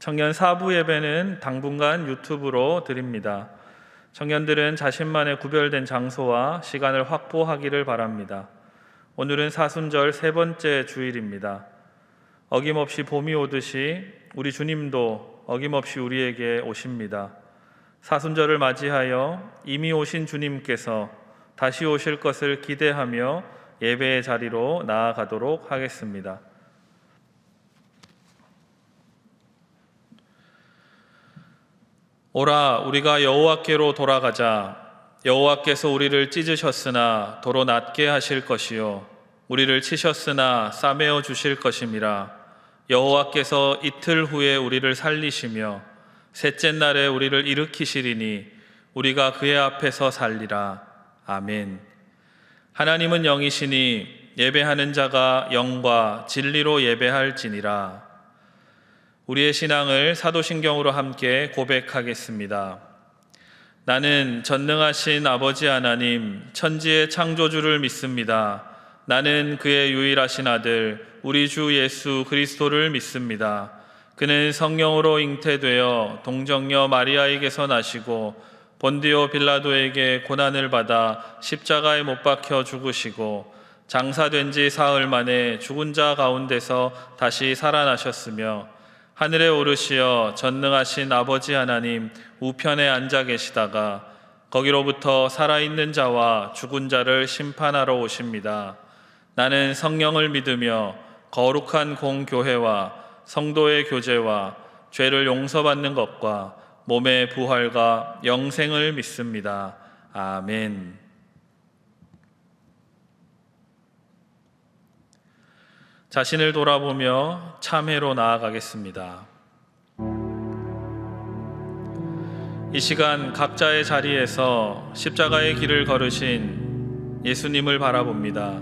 청년 사부 예배는 당분간 유튜브로 드립니다. 청년들은 자신만의 구별된 장소와 시간을 확보하기를 바랍니다. 오늘은 사순절 세 번째 주일입니다. 어김없이 봄이 오듯이 우리 주님도 어김없이 우리에게 오십니다. 사순절을 맞이하여 이미 오신 주님께서 다시 오실 것을 기대하며 예배의 자리로 나아가도록 하겠습니다. 오라, 우리가 여호와께로 돌아가자. 여호와께서 우리를 찢으셨으나 도로 낫게 하실 것이요 우리를 치셨으나 싸매어 주실 것임이라. 여호와께서 이틀 후에 우리를 살리시며 셋째 날에 우리를 일으키시리니 우리가 그의 앞에서 살리라. 아멘. 하나님은 영이시니 예배하는 자가 영과 진리로 예배할지니라. 우리의 신앙을 사도신경으로 함께 고백하겠습니다. 나는 전능하신 아버지 하나님, 천지의 창조주를 믿습니다. 나는 그의 유일하신 아들, 우리 주 예수 그리스도를 믿습니다. 그는 성령으로 잉태되어 동정녀 마리아에게서 나시고 본디오 빌라도에게 고난을 받아 십자가에 못 박혀 죽으시고 장사된 지 사흘 만에 죽은 자 가운데서 다시 살아나셨으며 하늘에 오르시어 전능하신 아버지 하나님 우편에 앉아 계시다가 거기로부터 살아있는 자와 죽은 자를 심판하러 오십니다. 나는 성령을 믿으며 거룩한 공교회와 성도의 교제와 죄를 용서받는 것과 몸의 부활과 영생을 믿습니다. 아멘. 자신을 돌아보며 참회로 나아가겠습니다. 이 시간 각자의 자리에서 십자가의 길을 걸으신 예수님을 바라봅니다.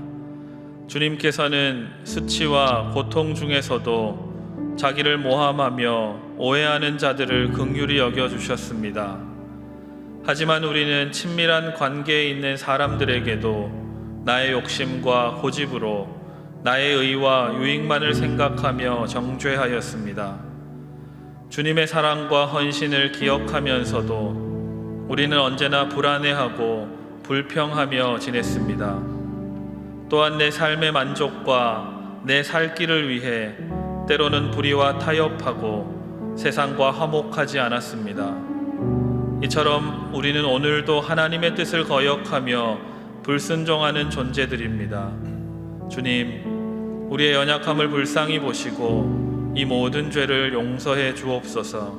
주님께서는 수치와 고통 중에서도 자기를 모함하며 오해하는 자들을 긍휼히 여겨주셨습니다. 하지만 우리는 친밀한 관계에 있는 사람들에게도 나의 욕심과 고집으로 나의 의와 유익만을 생각하며 정죄하였습니다. 주님의 사랑과 헌신을 기억하면서도 우리는 언제나 불안해하고 불평하며 지냈습니다. 또한 내 삶의 만족과 내 살 길을 위해 때로는 불의와 타협하고 세상과 화목하지 않았습니다. 이처럼 우리는 오늘도 하나님의 뜻을 거역하며 불순종하는 존재들입니다. 주님, 우리의 연약함을 불쌍히 보시고 이 모든 죄를 용서해 주옵소서.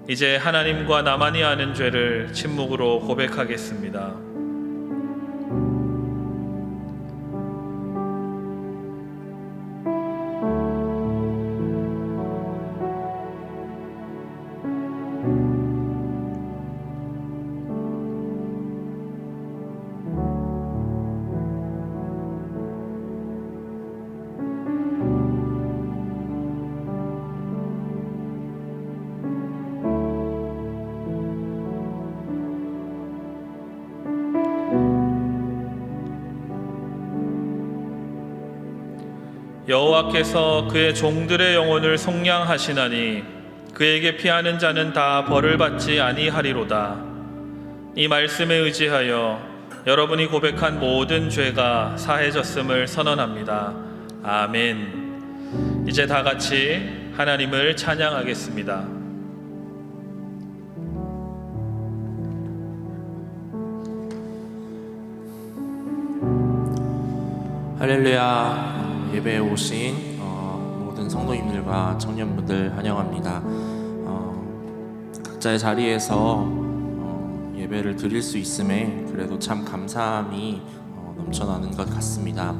이제 하나님과 나만이 아는 죄를 침묵으로 고백하겠습니다. 여호와께서 그의 종들의 영혼을 속량하시나니 그에게 피하는 자는 다 벌을 받지 아니하리로다. 이 말씀에 의지하여 여러분이 고백한 모든 죄가 사해졌음을 선언합니다. 아멘. 이제 다 같이 하나님을 찬양하겠습니다. 할렐루야. 예배에 오신 모든 성도님들과 청년분들 환영합니다. 각자의 자리에서 예배를 드릴 수 있음에 그래도 참 감사함이 넘쳐나는 것 같습니다.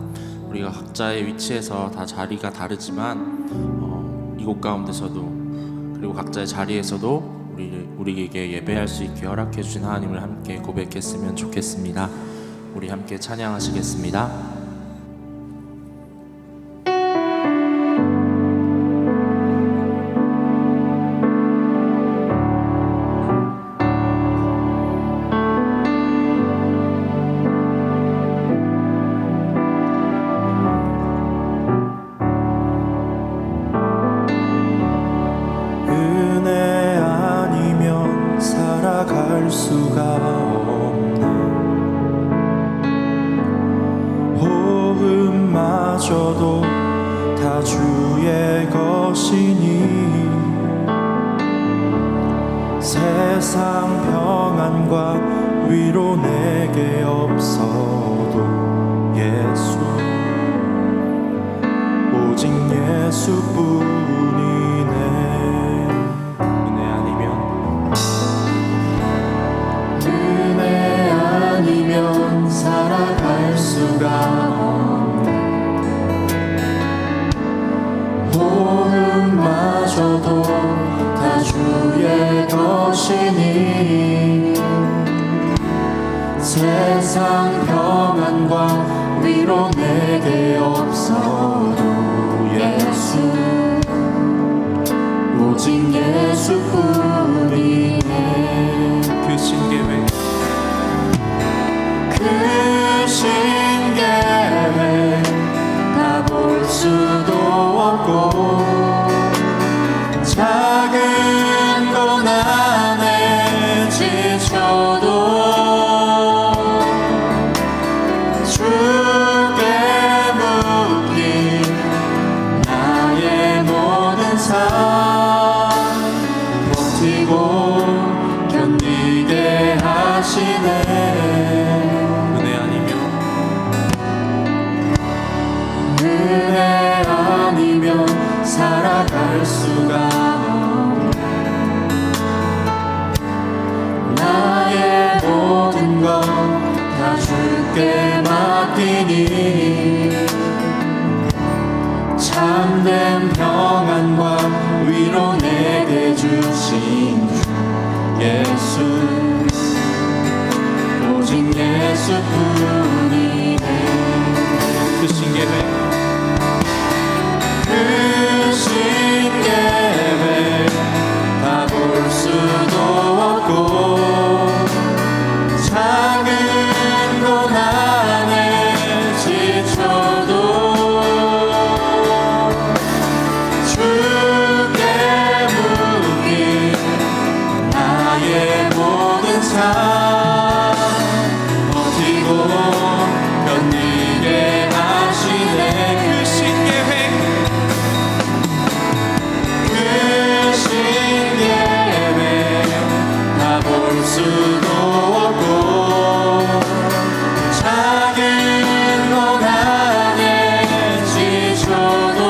우리가 각자의 위치에서 다 자리가 다르지만 이곳 가운데서도 그리고 각자의 자리에서도 우리에게 예배할 수 있게 허락해 주신 하나님을 함께 고백했으면 좋겠습니다. 우리 함께 찬양하시겠습니다. 수가 없네. 호흡마저도 다 주의 것이니 세상 평안과 위로 내게 없어도 예수, 오직 예수뿐이네. 은혜 아니면 살아갈 수가 없네. 호흡마저도 다 주의 것이니 세상 평안과 위로 내게 없어도 예수, 오직 예수뿐이네. 그 신계획, 그 신계획 다 볼 수도 없고 작은 고난에 지쳐도 주께 묶인 나의 모든 삶 버티고 견디게 하시네. 은혜 아니면 살아갈 수가 없네. 나의 모든 것 다 주께 맡기니 참된 평안과 위로 내게 주신 주 예수, 오직 예수뿐이네. 그 신계획, 그 신계획 다 볼 수도 없고 작은 고난에 지쳐도 주께 묶인 나의 모든 삶 버티고 견디게 하시네. 그 신계획, 그 신계획 다 볼 수도 없고 작은 고난에 지쳐도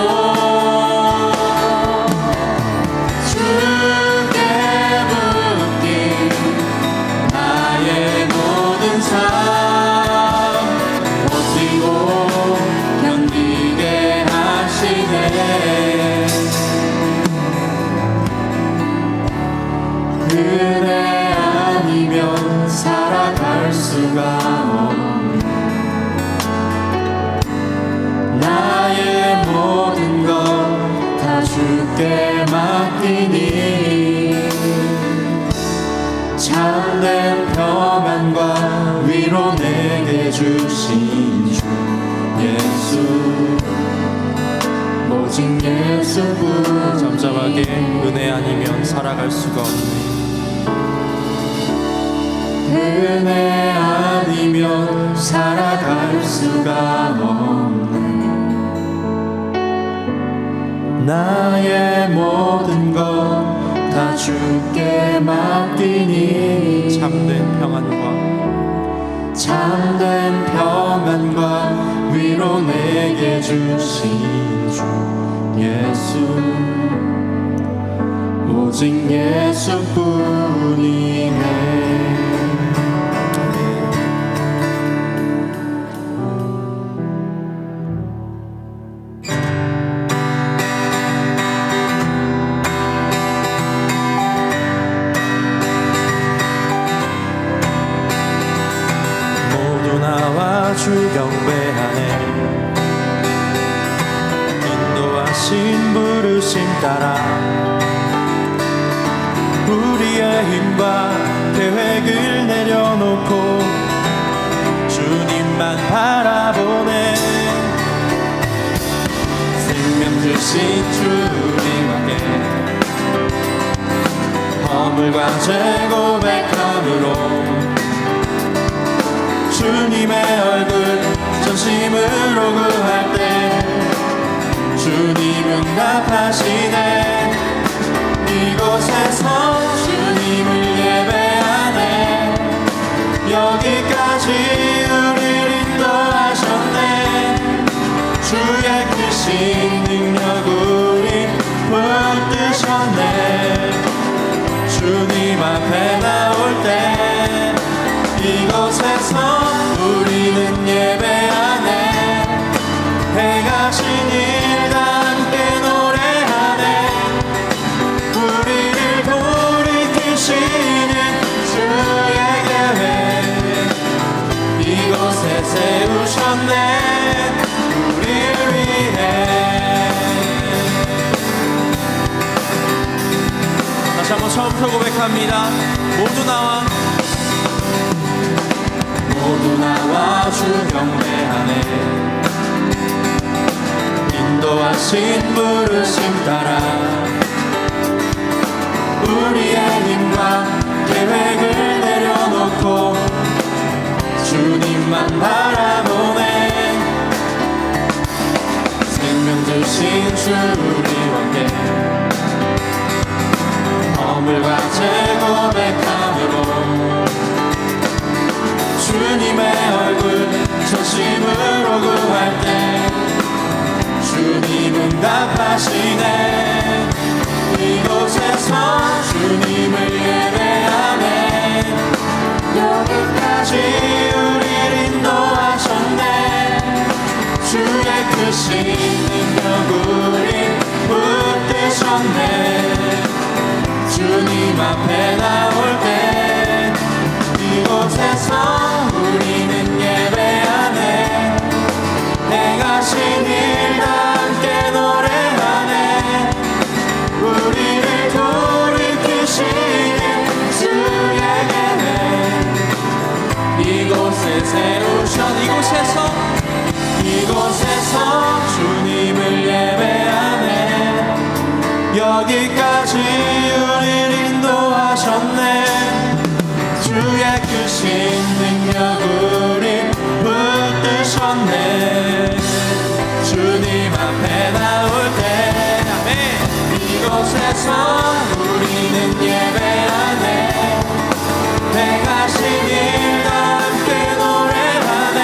주께 묶인 나의 모든 삶 버티고 견디게 하시네. 은혜 아니면 살아갈 수가 없네. 나의 모든 것 다 주께 맡기니 참된 평안과 위로 내게 주신 주 예수, 오직 예수뿐. 잠잠하게, 은혜 아니면 살아갈 수가 없네. 은혜 아니면 살아갈 수가 없네. 나의 모든 것 다 주께 맡기니 참된 평안과 위로 내게 주신 주 예수, 오직 예수뿐이네. 주 경배하네. 인도하신 부르심 따라 우리의 힘과 계획을 내려놓고 주님만 바라보네. 생명 주신 주님 앞에 허물과 죄 고백함으로 주님의 얼굴 전심으로 구할 때 주님은 응답하시네. 이곳에서 주님을 예배하네. 여기까지 우리를 인도하셨네. 주의 크신 능력 우리 붙드셨네. 주님 앞에 나올 때 이곳에서 우리는 예배하네. 행하신 일 다 함께 노래하네. 우리를 돌이키시는 주의 계획 이곳에 세우셨네. 우리를 위해. 다시 한번 처음부터 고백합니다. 모두 나와 주 경배하네. 인도하신 부르심 따라 우리의 힘과 계획을 내려놓고 주님만 바라보네. 생명 주신 주 우리 함께 허물과 죄 고백함으로 주님의 얼굴 전심으로 구할 때 주님 응답하시네. 이곳에서 주님을 예배하네. 여기까지 우리를 인도하셨네. 주의 크신 능력 우리 붙드셨네. 주님 앞에 나올 때 이곳에서 우리는 예배하네. 행하신 일 다 함께 노래하네. 우리를 돌이키시는 주의 계획 이곳에 세우신 이곳에서 주님을 예배하네. 여기까지 우리를 인도하셨네. 주의 크신 능력 우리 붙드셨네. 주님 앞에 나올 때 이곳에서 우리는 예배하네. 행하신 일 다 함께 노래하네.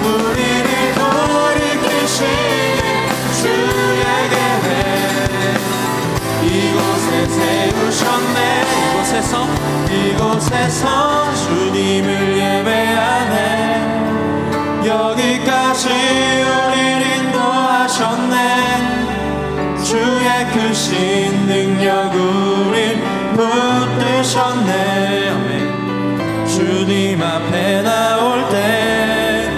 우리를 돌이키시는 주의 계획 이곳에 세우셨네. 이곳에서 주님을 예배하네. 여기까지 우리를 인도하셨네. 주의 크신 능력 우릴 붙드셨네. 아멘. 주님 앞에 나올 때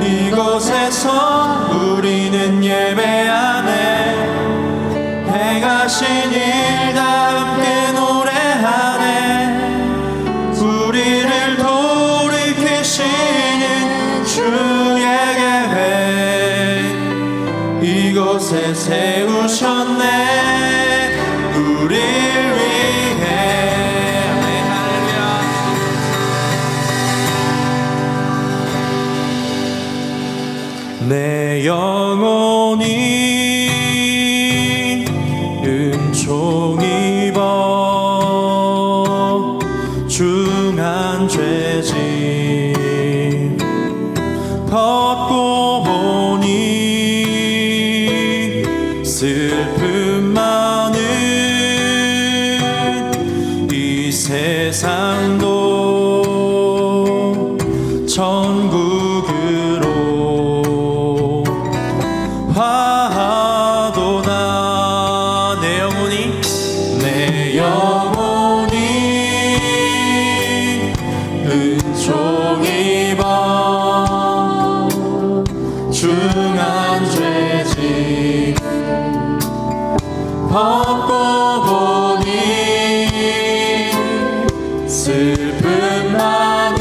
이곳에서 우리는 예배하네. 행하신 일 다 함께 노래하네. 우리를 돌이키시는 주의 계획 이곳에 세우셨네. 우릴 위해. 아멘. 할렐루야. 내 영혼이 은총 입어 중한 죄짐 벗고 보니 슬픔 많은 이 세상도 천국으로 화하도다. 내 영혼이 은총 입어 중한 죄짐 벗고 보니 슬픔 많은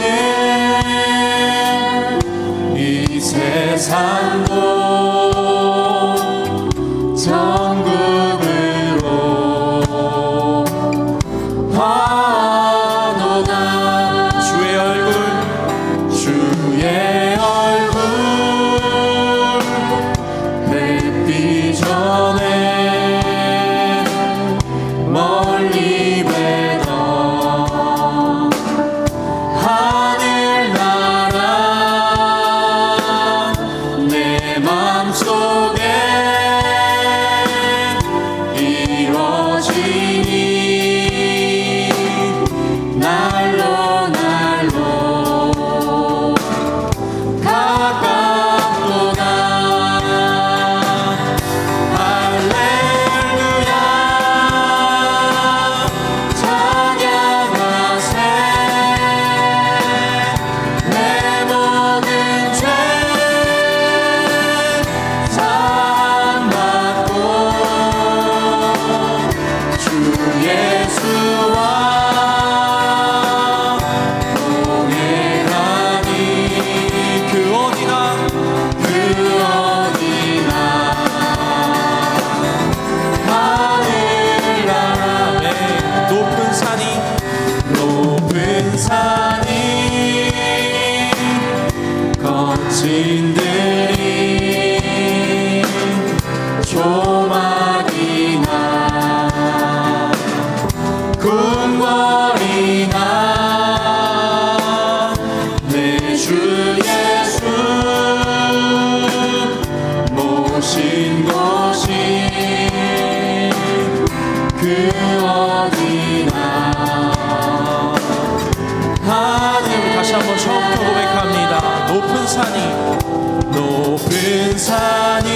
이 세상도 천국으로 화도다. 주의 얼굴 모신들이 조막이나 궁궐이나 내 주 예수 모신 곳이 그 어디나. 하늘 다시 한번 처음부터 고백합니다. 높은 산이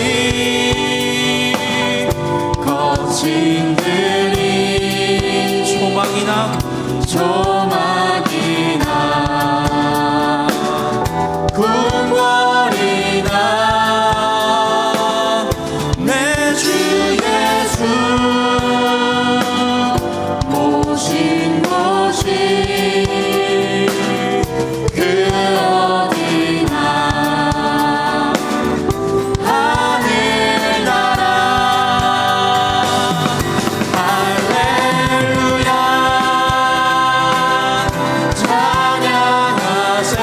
거친 들이 조막이나 궁궐이나 내 주 예수 모신 곳이 그 어디나. 하늘나라 할렐루야 찬양하세.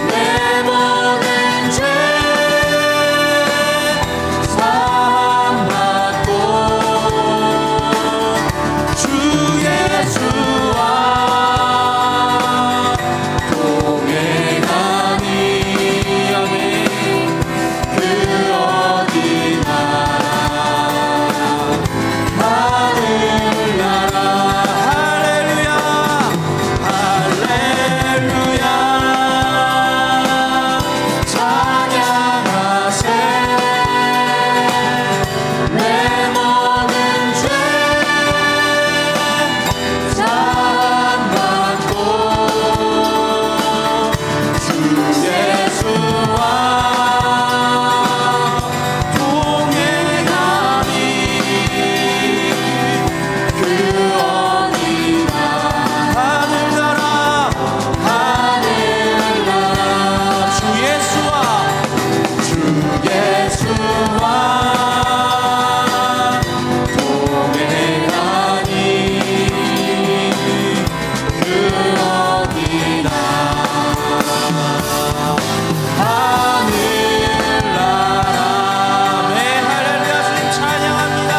내 모든 죄 사함받고 주 예수와 동행하니 그 어디나. 하늘나라 할렐루야 할렐루야 찬양하세. 내 모든 죄 사함받고 주 예수와 동행하니 그 어디나. 하늘나라 주 예수와 동행하니 그 어디나. 하늘나라. 네, 할렐루야 주님 찬양합니다.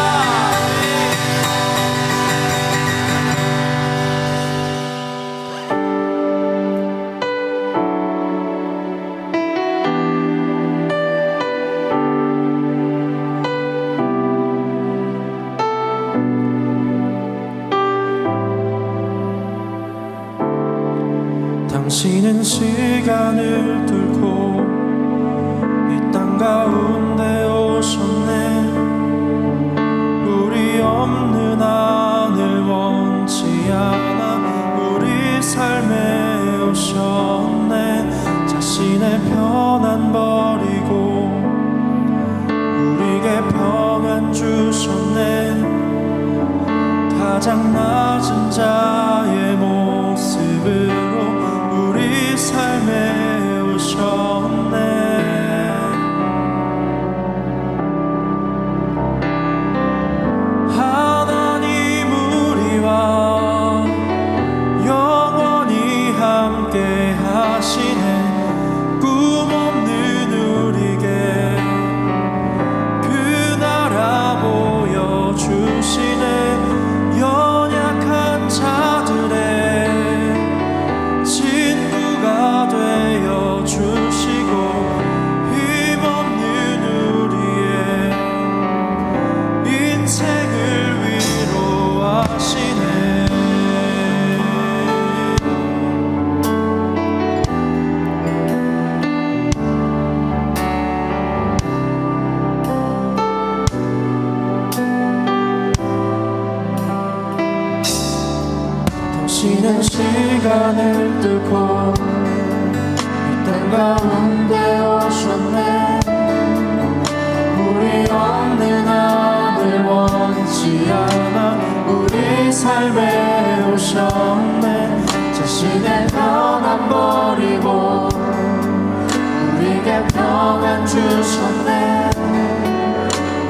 당신은 시간을 뚫고 이 땅 가운데 오셨네. 우리 없는 하늘 원치 않아 우리 삶에 오셨네. 자신의 편안 버리고 우리에게 평안 주셨네. 가장 낮은 자의 모습으로 우리 삶에 오셨네. 하나님 우리와 영원히 함께 하시네. 꿈 없는 우리에게 그 나라 보여주시네. 연약한 자들의 친구가 되어 주시고 힘없는 우리의 인생을 위로하시네. 당신은 시간을 뚫고 이 땅 가운데 오셨네. 우리 없는 하늘 원치 않아 우리 삶에 오셨네. 자신의 편안 버리고 우리에게 평안 주셨네.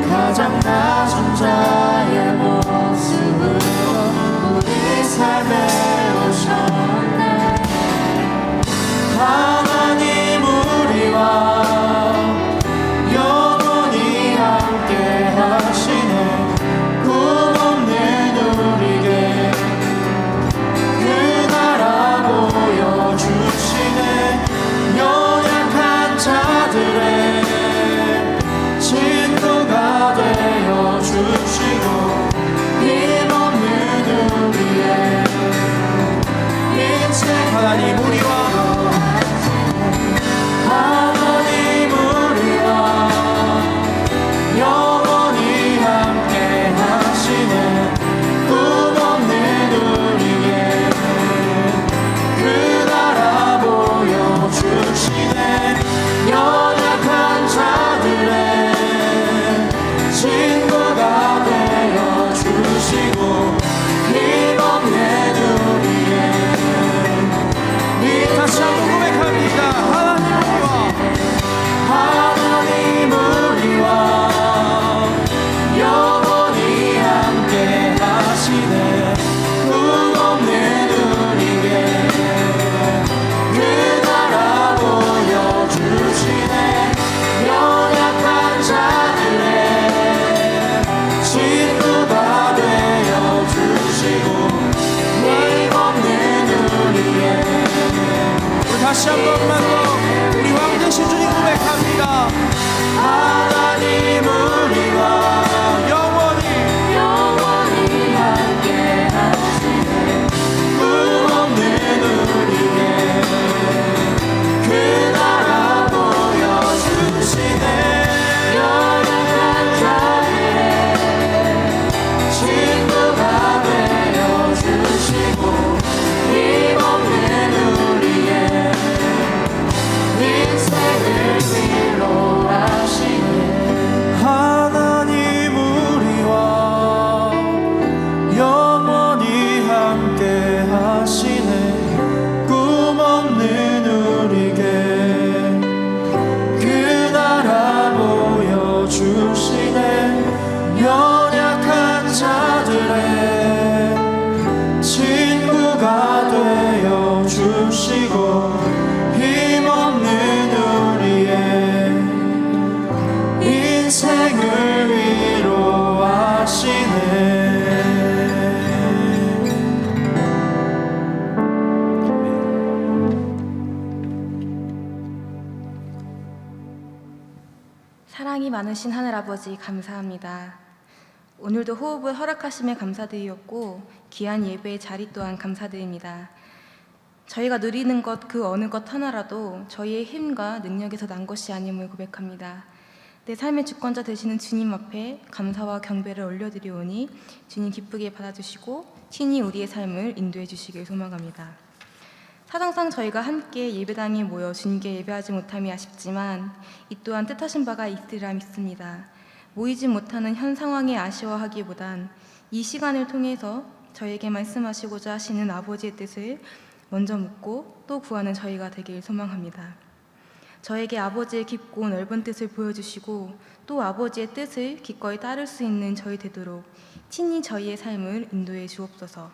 가장 낮은 자의 모습으로 우리 삶에 오셨네. 다시 한 번만 더 우리 왕 되신 주님 고백합니다. 하나님 우리와 영원히 함께 하시네. 꿈 없는 우리에게 그 나라 보여주시네. 연약한 자들의 친구가 되어주시고 힘없는 우리의 인생을 위로하시네. 하나님 우리와 영원히 함께 하시네. 꿈 없는 우리에게 그 나라 보여주시네. 연약한 자들의 친구가 되어주시고 힘없는 우리의 인생을 위로하시네. 사랑이 많으신 하늘아버지 감사합니다. 오늘도 호흡을 허락하심에 감사드리었고 귀한 예배의 자리 또한 감사드립니다. 저희가 누리는 것 그 어느 것 하나라도 저희의 힘과 능력에서 난 것이 아님을 고백합니다. 내 삶의 주권자 되시는 주님 앞에 감사와 경배를 올려드리오니 주님 기쁘게 받아주시고 친히 우리의 삶을 인도해 주시길 소망합니다. 사정상 저희가 함께 예배당에 모여 주님께 예배하지 못함이 아쉽지만 이 또한 뜻하신 바가 있으리라 믿습니다. 모이지 못하는 현 상황에 아쉬워하기보단 이 시간을 통해서 저에게 말씀하시고자 하시는 아버지의 뜻을 먼저 묻고 또 구하는 저희가 되길 소망합니다. 저에게 아버지의 깊고 넓은 뜻을 보여주시고 또 아버지의 뜻을 기꺼이 따를 수 있는 저희 되도록 친히 저희의 삶을 인도해 주옵소서.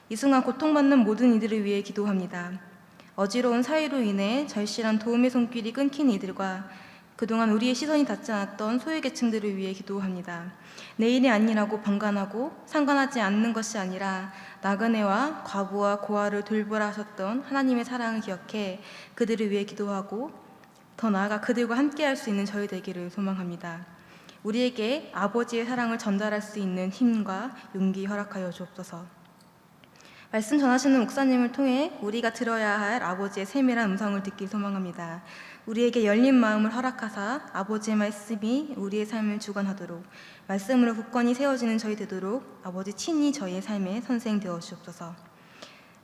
이 순간 고통받는 모든 이들을 위해 기도합니다. 어지러운 사회로 인해 절실한 도움의 손길이 끊긴 이들과 그동안 우리의 시선이 닿지 않았던 소외계층들을 위해 기도합니다. 내일이 아니라고 방관하고 상관하지 않는 것이 아니라 나그네와 과부와 고아를 돌보라 하셨던 하나님의 사랑을 기억해 그들을 위해 기도하고 더 나아가 그들과 함께할 수 있는 저희 되기를 소망합니다. 우리에게 아버지의 사랑을 전달할 수 있는 힘과 용기 허락하여 주옵소서. 말씀 전하시는 목사님을 통해 우리가 들어야 할 아버지의 세밀한 음성을 듣길 소망합니다. 우리에게 열린 마음을 허락하사 아버지의 말씀이 우리의 삶을 주관하도록 말씀으로 굳건히 세워지는 저희 되도록 아버지 친히 저희의 삶에 선생되어 주옵소서.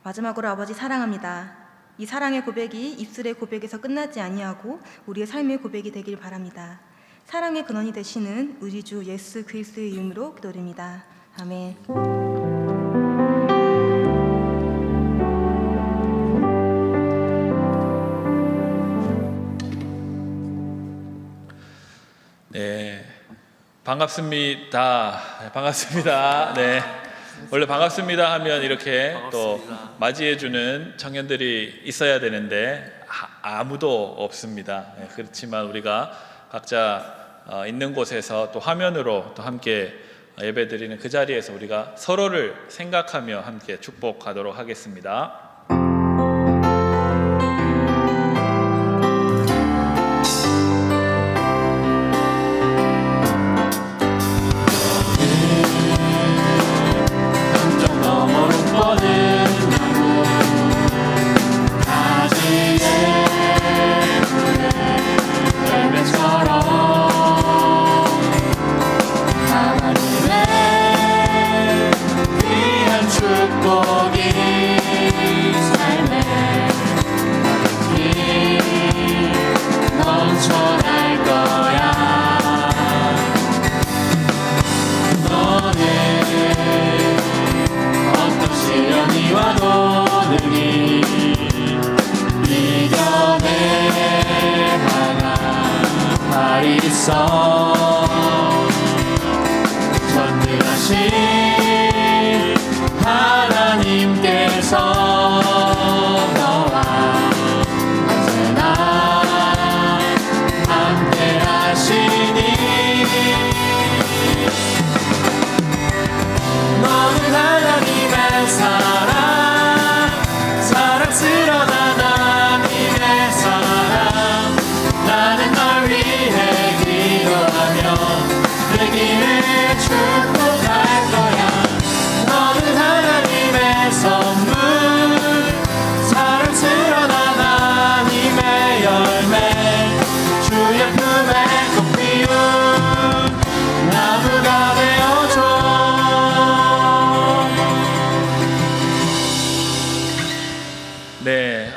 마지막으로 아버지 사랑합니다. 이 사랑의 고백이 입술의 고백에서 끝나지 아니하고 우리의 삶의 고백이 되길 바랍니다. 사랑의 근원이 되시는 우리 주 예수 그리스도의 이름으로 기도드립니다. 아멘. 네, 반갑습니다. 반갑습니다. 네, 원래 반갑습니다 하면 이렇게 또 맞이해주는 청년들이 있어야 되는데 아무도 없습니다. 네, 그렇지만 우리가 각자 있는 곳에서 또 화면으로 또 함께 예배드리는 그 자리에서 우리가 서로를 생각하며 함께 축복하도록 하겠습니다. 축복이 축복할 거야. 너는 하나님의 선물, 사랑스러운 하나님의 열매, 주의 품에 꽃 피운 나무가 되어줘. 네,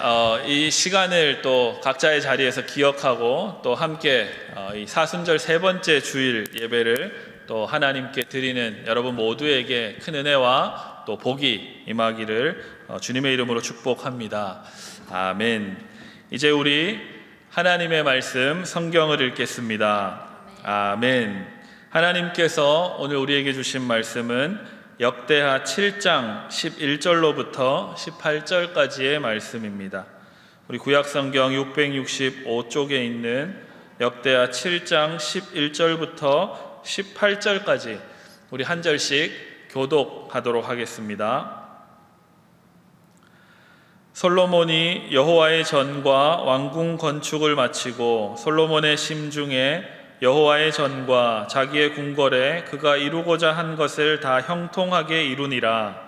이 시간을 또 각자의 자리에서 기억하고 또 함께 이 사순절 세 번째 주일 예배를 또 하나님께 드리는 여러분 모두에게 큰 은혜와 또 복이 임하기를 주님의 이름으로 축복합니다. 아멘. 이제 우리 하나님의 말씀 성경을 읽겠습니다. 아멘. 하나님께서 오늘 우리에게 주신 말씀은 역대하 7장 11절로부터 18절까지의 말씀입니다. 우리 구약성경 665쪽에 있는 역대하 7장 11절부터 18절까지 우리 한 절씩 교독하도록 하겠습니다. 솔로몬이 여호와의 전과 왕궁 건축을 마치고 솔로몬의 심중에 여호와의 전과 자기의 궁궐에 그가 이루고자 한 것을 다 형통하게 이루니라.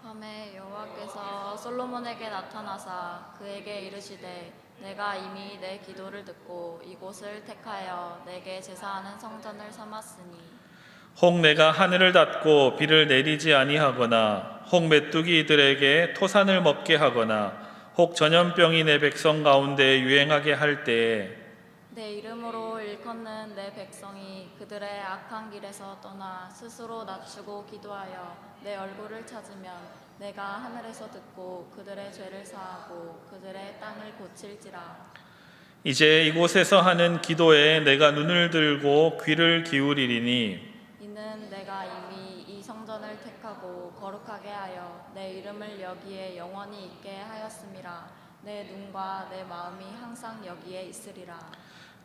밤에 여호와께서 솔로몬에게 나타나사 그에게 이르시되 내가 이미 내 기도를 듣고 이곳을 택하여 내게 제사하는 성전을 삼았으니 혹 내가 하늘을 닫고 비를 내리지 아니하거나 혹 메뚜기 이들에게 토산을 먹게 하거나 혹 전염병이 내 백성 가운데 유행하게 할 때에 내 이름으로 일컫는 내 백성이 그들의 악한 길에서 떠나 스스로 낮추고 기도하여 내 얼굴을 찾으면 내가 하늘에서 듣고 그들의 죄를 사하고 그들의 땅을 고칠지라. 이제 이곳에서 하는 기도에 내가 눈을 들고 귀를 기울이리니 이는 내가 이미 이 성전을 택하고 거룩하게 하여 내 이름을 여기에 영원히 있게 하였음이라. 내 눈과 내 마음이 항상 여기에 있으리라.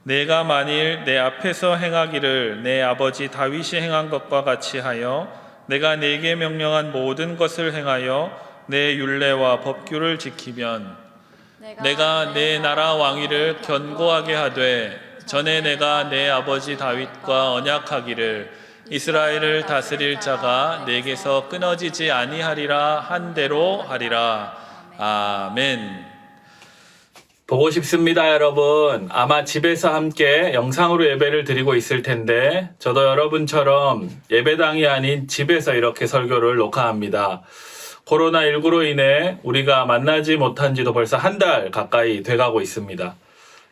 내가 만일 내 앞에서 행하기를 내 아버지 다윗이 행한 것과 같이 하여 내가 네게 명령한 모든 것을 행하여 내 율례와 법규를 지키면 내가 내 나라 왕위를 견고하게 하되 전에 내가 내 아버지 다윗과 언약하기를 이스라엘을 다스릴 자가 내게서 끊어지지 아니하리라 한 대로 하리라. 아멘. 보고 싶습니다, 여러분. 아마 집에서 함께 영상으로 예배를 드리고 있을 텐데 저도 여러분처럼 예배당이 아닌 집에서 이렇게 설교를 녹화합니다. 코로나19로 인해 우리가 만나지 못한 지도 벌써 한 달 가까이 돼가고 있습니다.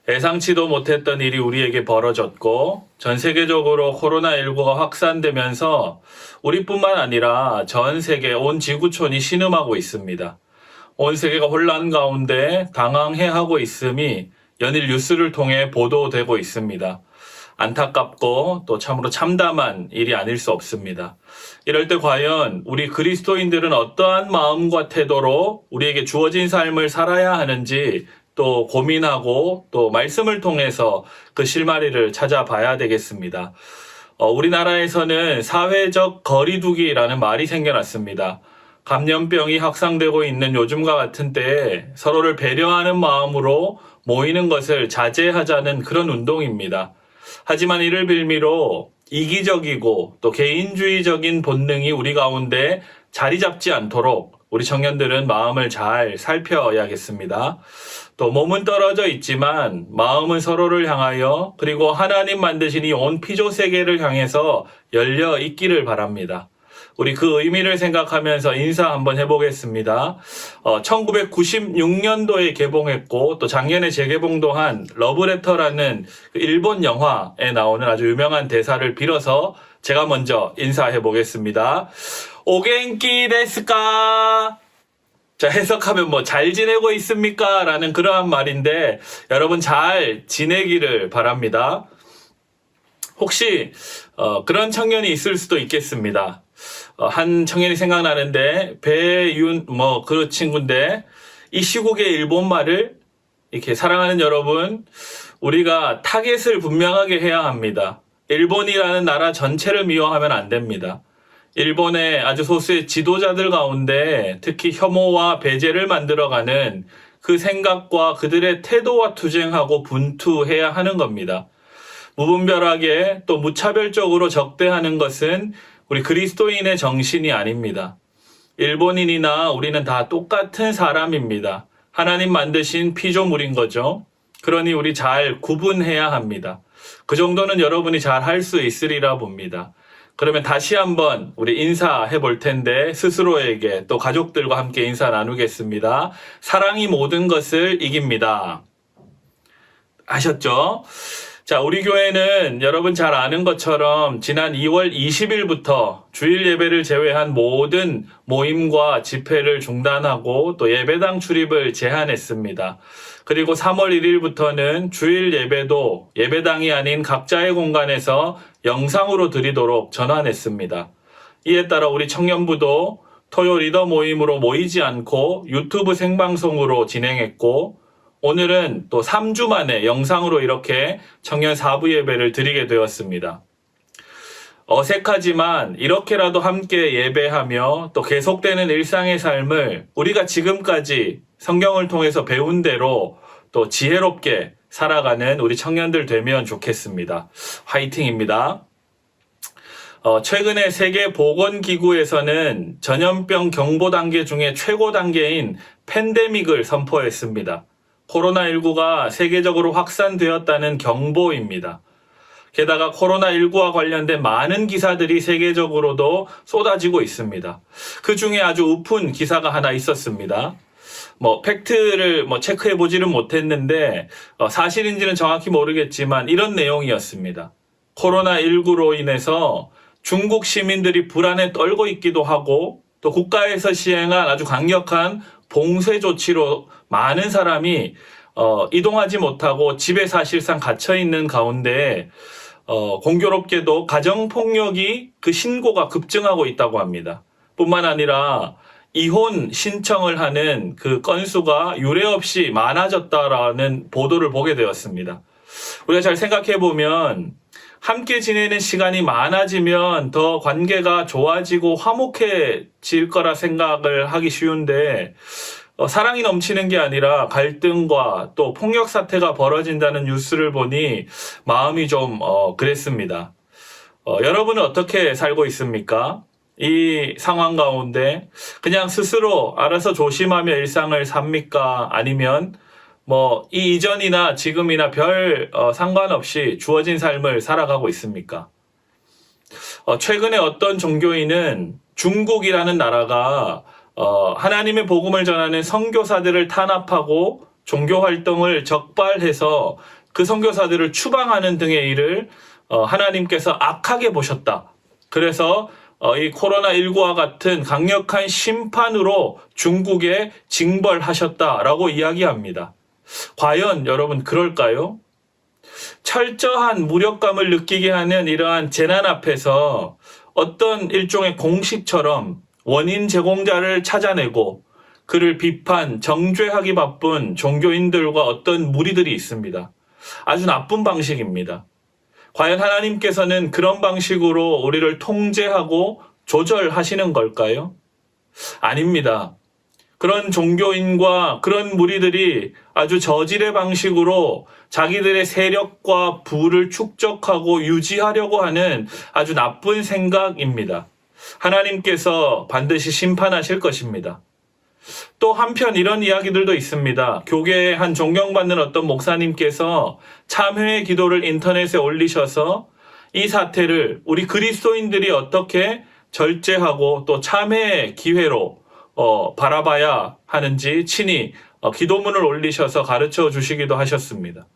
예상치도 못했던 일이 우리에게 벌어졌고 전 세계적으로 코로나19가 확산되면서 우리뿐만 아니라 전 세계 온 지구촌이 신음하고 있습니다. 온 세계가 혼란 가운데 당황해하고 있음이 연일 뉴스를 통해 보도되고 있습니다. 안타깝고 또 참으로 참담한 일이 아닐 수 없습니다. 이럴 때 과연 우리 그리스도인들은 어떠한 마음과 태도로 우리에게 주어진 삶을 살아야 하는지 또 고민하고 또 말씀을 통해서 그 실마리를 찾아봐야 되겠습니다. 우리나라에서는 사회적 거리두기라는 말이 생겨났습니다. 감염병이 확산되고 있는 요즘과 같은 때에 서로를 배려하는 마음으로 모이는 것을 자제하자는 그런 운동입니다. 하지만 이를 빌미로 이기적이고 또 개인주의적인 본능이 우리 가운데 자리 잡지 않도록 우리 청년들은 마음을 잘 살펴야겠습니다. 또 몸은 떨어져 있지만 마음은 서로를 향하여 그리고 하나님 만드신 이 온 피조 세계를 향해서 열려 있기를 바랍니다. 우리 그 의미를 생각하면서 인사 한번 해보겠습니다. 1996년도에 개봉했고 또 작년에 재개봉도 한 러브레터라는 일본 영화에 나오는 아주 유명한 대사를 빌어서 제가 먼저 인사해보겠습니다. 오겐키 데스까? 자, 해석하면 뭐 잘 지내고 있습니까? 라는 그러한 말인데 여러분 잘 지내기를 바랍니다. 혹시 그런 청년이 있을 수도 있겠습니다. 한 청년이 생각나는데 배윤 그 친구인데 이 시국의 일본말을 이렇게 사랑하는 여러분, 우리가 타겟을 분명하게 해야 합니다. 일본이라는 나라 전체를 미워하면 안 됩니다. 일본의 아주 소수의 지도자들 가운데 특히 혐오와 배제를 만들어가는 그 생각과 그들의 태도와 투쟁하고 분투해야 하는 겁니다. 무분별하게 또 무차별적으로 적대하는 것은 우리 그리스도인의 정신이 아닙니다. 일본인이나 우리는 다 똑같은 사람입니다. 하나님 만드신 피조물인 거죠. 그러니 우리 잘 구분해야 합니다. 그 정도는 여러분이 잘 할 수 있으리라 봅니다. 그러면 다시 한번 우리 인사해 볼 텐데 스스로에게 또 가족들과 함께 인사 나누겠습니다. 사랑이 모든 것을 이깁니다. 아셨죠? 자, 우리 교회는 여러분 잘 아는 것처럼 지난 2월 20일부터 주일 예배를 제외한 모든 모임과 집회를 중단하고 또 예배당 출입을 제한했습니다. 그리고 3월 1일부터는 주일 예배도 예배당이 아닌 각자의 공간에서 영상으로 드리도록 전환했습니다. 이에 따라 우리 청년부도 토요 리더 모임으로 모이지 않고 유튜브 생방송으로 진행했고, 오늘은 또 3주 만에 영상으로 이렇게 청년 4부 예배를 드리게 되었습니다. 어색하지만 이렇게라도 함께 예배하며 또 계속되는 일상의 삶을 우리가 지금까지 성경을 통해서 배운 대로 또 지혜롭게 살아가는 우리 청년들 되면 좋겠습니다. 화이팅입니다. 최근에 세계보건기구에서는 전염병 경보 단계 중에 최고 단계인 팬데믹을 선포했습니다. 코로나19가 세계적으로 확산되었다는 경보입니다. 게다가 코로나19와 관련된 많은 기사들이 세계적으로도 쏟아지고 있습니다. 그 중에 아주 우픈 기사가 하나 있었습니다. 팩트를 체크해보지는 못했는데, 사실인지는 정확히 모르겠지만 이런 내용이었습니다. 코로나19로 인해서 중국 시민들이 불안에 떨고 있기도 하고, 또 국가에서 시행한 아주 강력한 봉쇄 조치로 많은 사람이 이동하지 못하고 집에 사실상 갇혀있는 가운데 공교롭게도 가정폭력이 그 신고가 급증하고 있다고 합니다. 뿐만 아니라 이혼 신청을 하는 그 건수가 유례없이 많아졌다라는 보도를 보게 되었습니다. 우리가 잘 생각해보면 함께 지내는 시간이 많아지면 더 관계가 좋아지고 화목해질 거라 생각을 하기 쉬운데, 사랑이 넘치는 게 아니라 갈등과 또 폭력 사태가 벌어진다는 뉴스를 보니 마음이 좀 그랬습니다. 여러분은 어떻게 살고 있습니까? 이 상황 가운데 그냥 스스로 알아서 조심하며 일상을 삽니까? 아니면 이 이전이나 지금이나 별 상관없이 주어진 삶을 살아가고 있습니까? 최근에 어떤 종교인은 중국이라는 나라가 하나님의 복음을 전하는 선교사들을 탄압하고 종교 활동을 적발해서 그 선교사들을 추방하는 등의 일을 하나님께서 악하게 보셨다. 그래서 이 코로나19와 같은 강력한 심판으로 중국에 징벌하셨다라고 이야기합니다. 과연 여러분 그럴까요? 철저한 무력감을 느끼게 하는 이러한 재난 앞에서 어떤 일종의 공식처럼 원인 제공자를 찾아내고 그를 비판, 정죄하기 바쁜 종교인들과 어떤 무리들이 있습니다. 아주 나쁜 방식입니다. 과연 하나님께서는 그런 방식으로 우리를 통제하고 조절하시는 걸까요? 아닙니다. 그런 종교인과 그런 무리들이 아주 저질의 방식으로 자기들의 세력과 부를 축적하고 유지하려고 하는 아주 나쁜 생각입니다. 하나님께서 반드시 심판하실 것입니다. 또 한편 이런 이야기들도 있습니다. 교계에 한 존경받는 어떤 목사님께서 참회의 기도를 인터넷에 올리셔서 이 사태를 우리 그리스도인들이 어떻게 절제하고 또 참회의 기회로 바라봐야 하는지 친히 기도문을 올리셔서 가르쳐 주시기도 하셨습니다.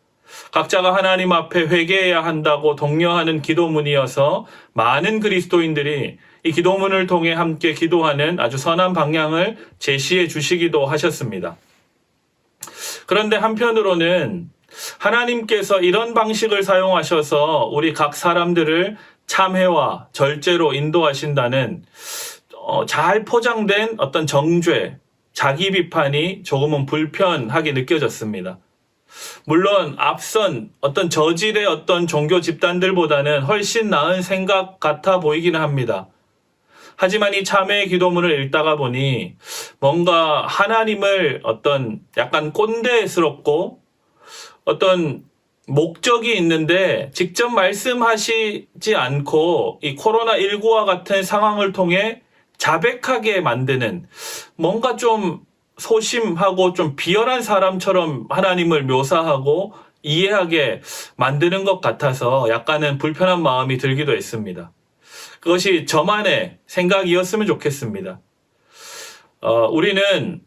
각자가 하나님 앞에 회개해야 한다고 독려하는 기도문이어서 많은 그리스도인들이 이 기도문을 통해 함께 기도하는 아주 선한 방향을 제시해 주시기도 하셨습니다. 그런데 한편으로는 하나님께서 이런 방식을 사용하셔서 우리 각 사람들을 참회와 절제로 인도하신다는 잘 포장된 어떤 정죄, 자기 비판이 조금은 불편하게 느껴졌습니다. 물론 앞선 어떤 저질의 어떤 종교 집단들보다는 훨씬 나은 생각 같아 보이기는 합니다. 하지만 이 참회의 기도문을 읽다가 보니 뭔가 하나님을 어떤 약간 꼰대스럽고 어떤 목적이 있는데 직접 말씀하시지 않고 이 코로나19와 같은 상황을 통해 자백하게 만드는 뭔가 좀 소심하고 좀 비열한 사람처럼 하나님을 묘사하고 이해하게 만드는 것 같아서 약간은 불편한 마음이 들기도 했습니다. 그것이 저만의 생각이었으면 좋겠습니다. 우리는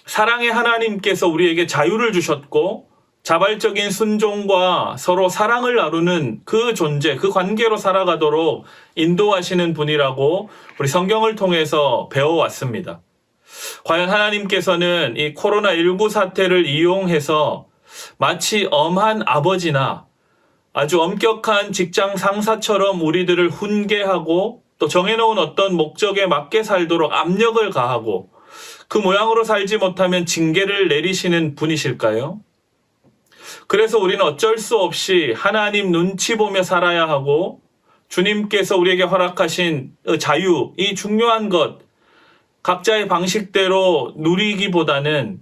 사랑의 하나님께서 우리에게 자유를 주셨고 자발적인 순종과 서로 사랑을 나누는 그 존재, 그 관계로 살아가도록 인도하시는 분이라고 우리 성경을 통해서 배워왔습니다. 과연 하나님께서는 이 코로나19 사태를 이용해서 마치 엄한 아버지나 아주 엄격한 직장 상사처럼 우리들을 훈계하고 또 정해놓은 어떤 목적에 맞게 살도록 압력을 가하고 그 모양으로 살지 못하면 징계를 내리시는 분이실까요? 그래서 우리는 어쩔 수 없이 하나님 눈치 보며 살아야 하고 주님께서 우리에게 허락하신 자유, 이 중요한 것, 각자의 방식대로 누리기보다는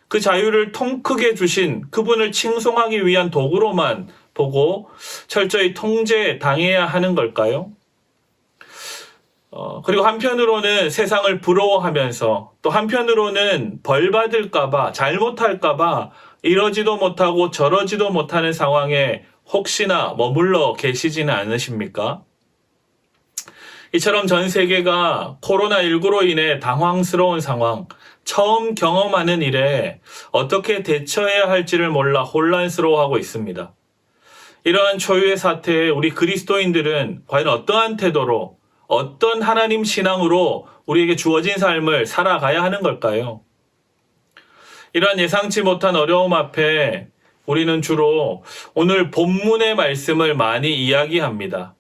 그 자유를 통 크게 주신 그분을 칭송하기 위한 도구로만 보고 철저히 통제당해야 하는 걸까요? 그리고 한편으로는 세상을 부러워하면서 또 한편으로는 벌 받을까봐 잘못할까봐 이러지도 못하고 저러지도 못하는 상황에 혹시나 머물러 계시지는 않으십니까? 이처럼 전 세계가 코로나19로 인해 당황스러운 상황, 처음 경험하는 일에 어떻게 대처해야 할지를 몰라 혼란스러워하고 있습니다. 이러한 초유의 사태에 우리 그리스도인들은 과연 어떠한 태도로 어떤 하나님 신앙으로 우리에게 주어진 삶을 살아가야 하는 걸까요? 이러한 예상치 못한 어려움 앞에 우리는 주로 오늘 본문의 말씀을 많이 이야기합니다.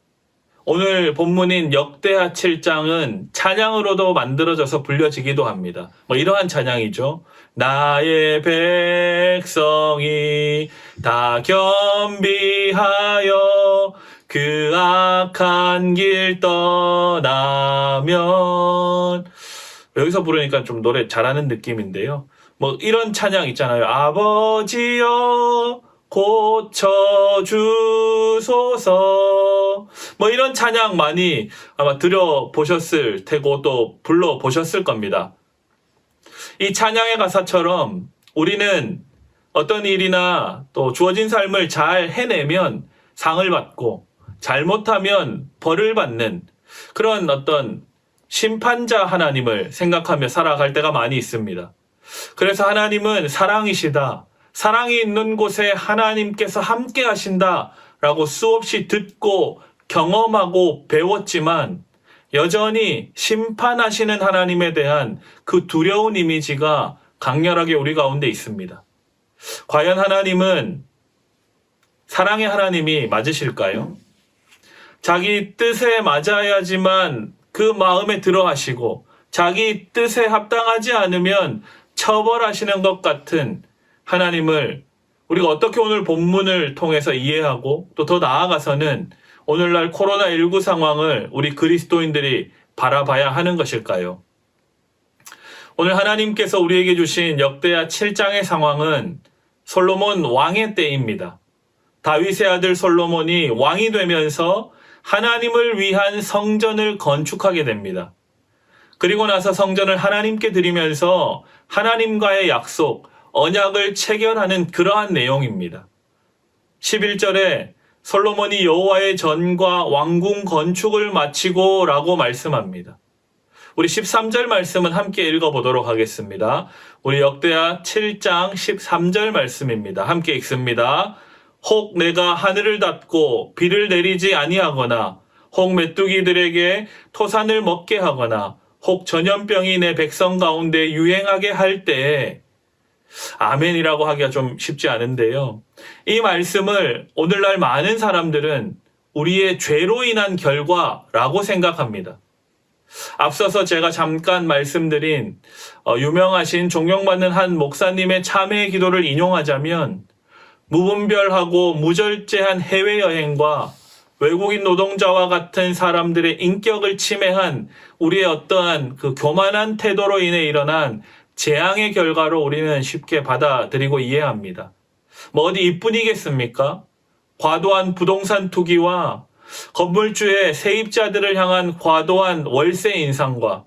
오늘 본문인 역대하 7장은 찬양으로도 만들어져서 불려지기도 합니다. 이러한 찬양이죠. 나의 백성이 다 겸비하여 그 악한 길 떠나면, 여기서 부르니까 좀 노래 잘하는 느낌인데요. 이런 찬양 있잖아요. 아버지여 고쳐주소서. 이런 찬양 많이 아마 들어보셨을 테고 또 불러보셨을 겁니다. 이 찬양의 가사처럼 우리는 어떤 일이나 또 주어진 삶을 잘 해내면 상을 받고 잘못하면 벌을 받는 그런 어떤 심판자 하나님을 생각하며 살아갈 때가 많이 있습니다. 그래서 하나님은 사랑이시다. 사랑이 있는 곳에 하나님께서 함께 하신다라고 수없이 듣고 경험하고 배웠지만 여전히 심판하시는 하나님에 대한 그 두려운 이미지가 강렬하게 우리 가운데 있습니다. 과연 하나님은 사랑의 하나님이 맞으실까요? 자기 뜻에 맞아야지만 그 마음에 들어 하시고 자기 뜻에 합당하지 않으면 처벌하시는 것 같은 하나님을 우리가 어떻게 오늘 본문을 통해서 이해하고 또 더 나아가서는 오늘날 코로나19 상황을 우리 그리스도인들이 바라봐야 하는 것일까요? 오늘 하나님께서 우리에게 주신 역대하 7장의 상황은 솔로몬 왕의 때입니다. 다윗의 아들 솔로몬이 왕이 되면서 하나님을 위한 성전을 건축하게 됩니다. 그리고 나서 성전을 하나님께 드리면서 하나님과의 약속, 언약을 체결하는 그러한 내용입니다. 11절에 솔로몬이 여호와의 전과 왕궁 건축을 마치고 라고 말씀합니다. 우리 13절 말씀은 함께 읽어보도록 하겠습니다. 우리 역대하 7장 13절 말씀입니다. 함께 읽습니다. 혹 내가 하늘을 닫고 비를 내리지 아니하거나 혹 메뚜기들에게 토산을 먹게 하거나 혹 전염병이 내 백성 가운데 유행하게 할 때에 아멘이라고 하기가 좀 쉽지 않은데요. 이 말씀을 오늘날 많은 사람들은 우리의 죄로 인한 결과라고 생각합니다. 앞서서 제가 잠깐 말씀드린 유명하신 존경받는 한 목사님의 참회의 기도를 인용하자면 무분별하고 무절제한 해외여행과 외국인 노동자와 같은 사람들의 인격을 침해한 우리의 어떠한 그 교만한 태도로 인해 일어난 재앙의 결과로 우리는 쉽게 받아들이고 이해합니다. 뭐 어디 이뿐이겠습니까? 과도한 부동산 투기와 건물주의 세입자들을 향한 과도한 월세 인상과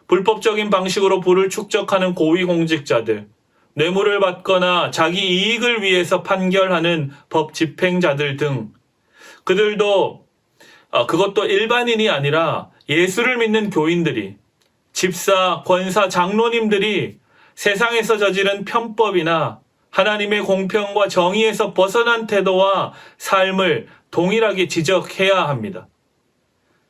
불법적인 방식으로 부를 축적하는 고위공직자들, 뇌물을 받거나 자기 이익을 위해서 판결하는 법 집행자들 등 그들도 그것도 일반인이 아니라 예수를 믿는 교인들이, 집사, 권사, 장로님들이 세상에서 저지른 편법이나 하나님의 공평과 정의에서 벗어난 태도와 삶을 동일하게 지적해야 합니다.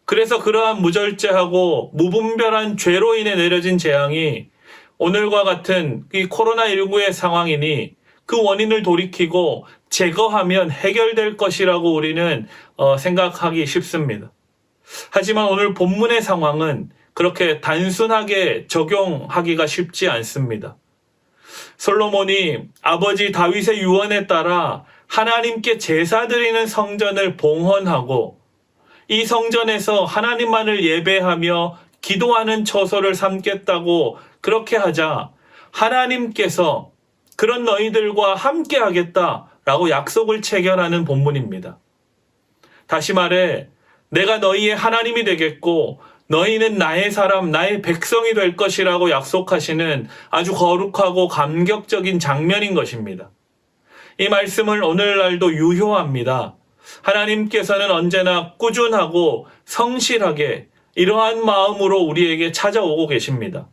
그래서 그러한 무절제하고 무분별한 죄로 인해 내려진 재앙이 오늘과 같은 이 코로나19의 상황이니 그 원인을 돌이키고 제거하면 해결될 것이라고 우리는 생각하기 쉽습니다. 하지만 오늘 본문의 상황은 그렇게 단순하게 적용하기가 쉽지 않습니다. 솔로몬이 아버지 다윗의 유언에 따라 하나님께 제사 드리는 성전을 봉헌하고 이 성전에서 하나님만을 예배하며 기도하는 처소를 삼겠다고 그렇게 하자 하나님께서 그런 너희들과 함께 하겠다라고 약속을 체결하는 본문입니다. 다시 말해 내가 너희의 하나님이 되겠고 너희는 나의 사람, 나의 백성이 될 것이라고 약속하시는 아주 거룩하고 감격적인 장면인 것입니다. 이 말씀을 오늘날도 유효합니다. 하나님께서는 언제나 꾸준하고 성실하게 이러한 마음으로 우리에게 찾아오고 계십니다.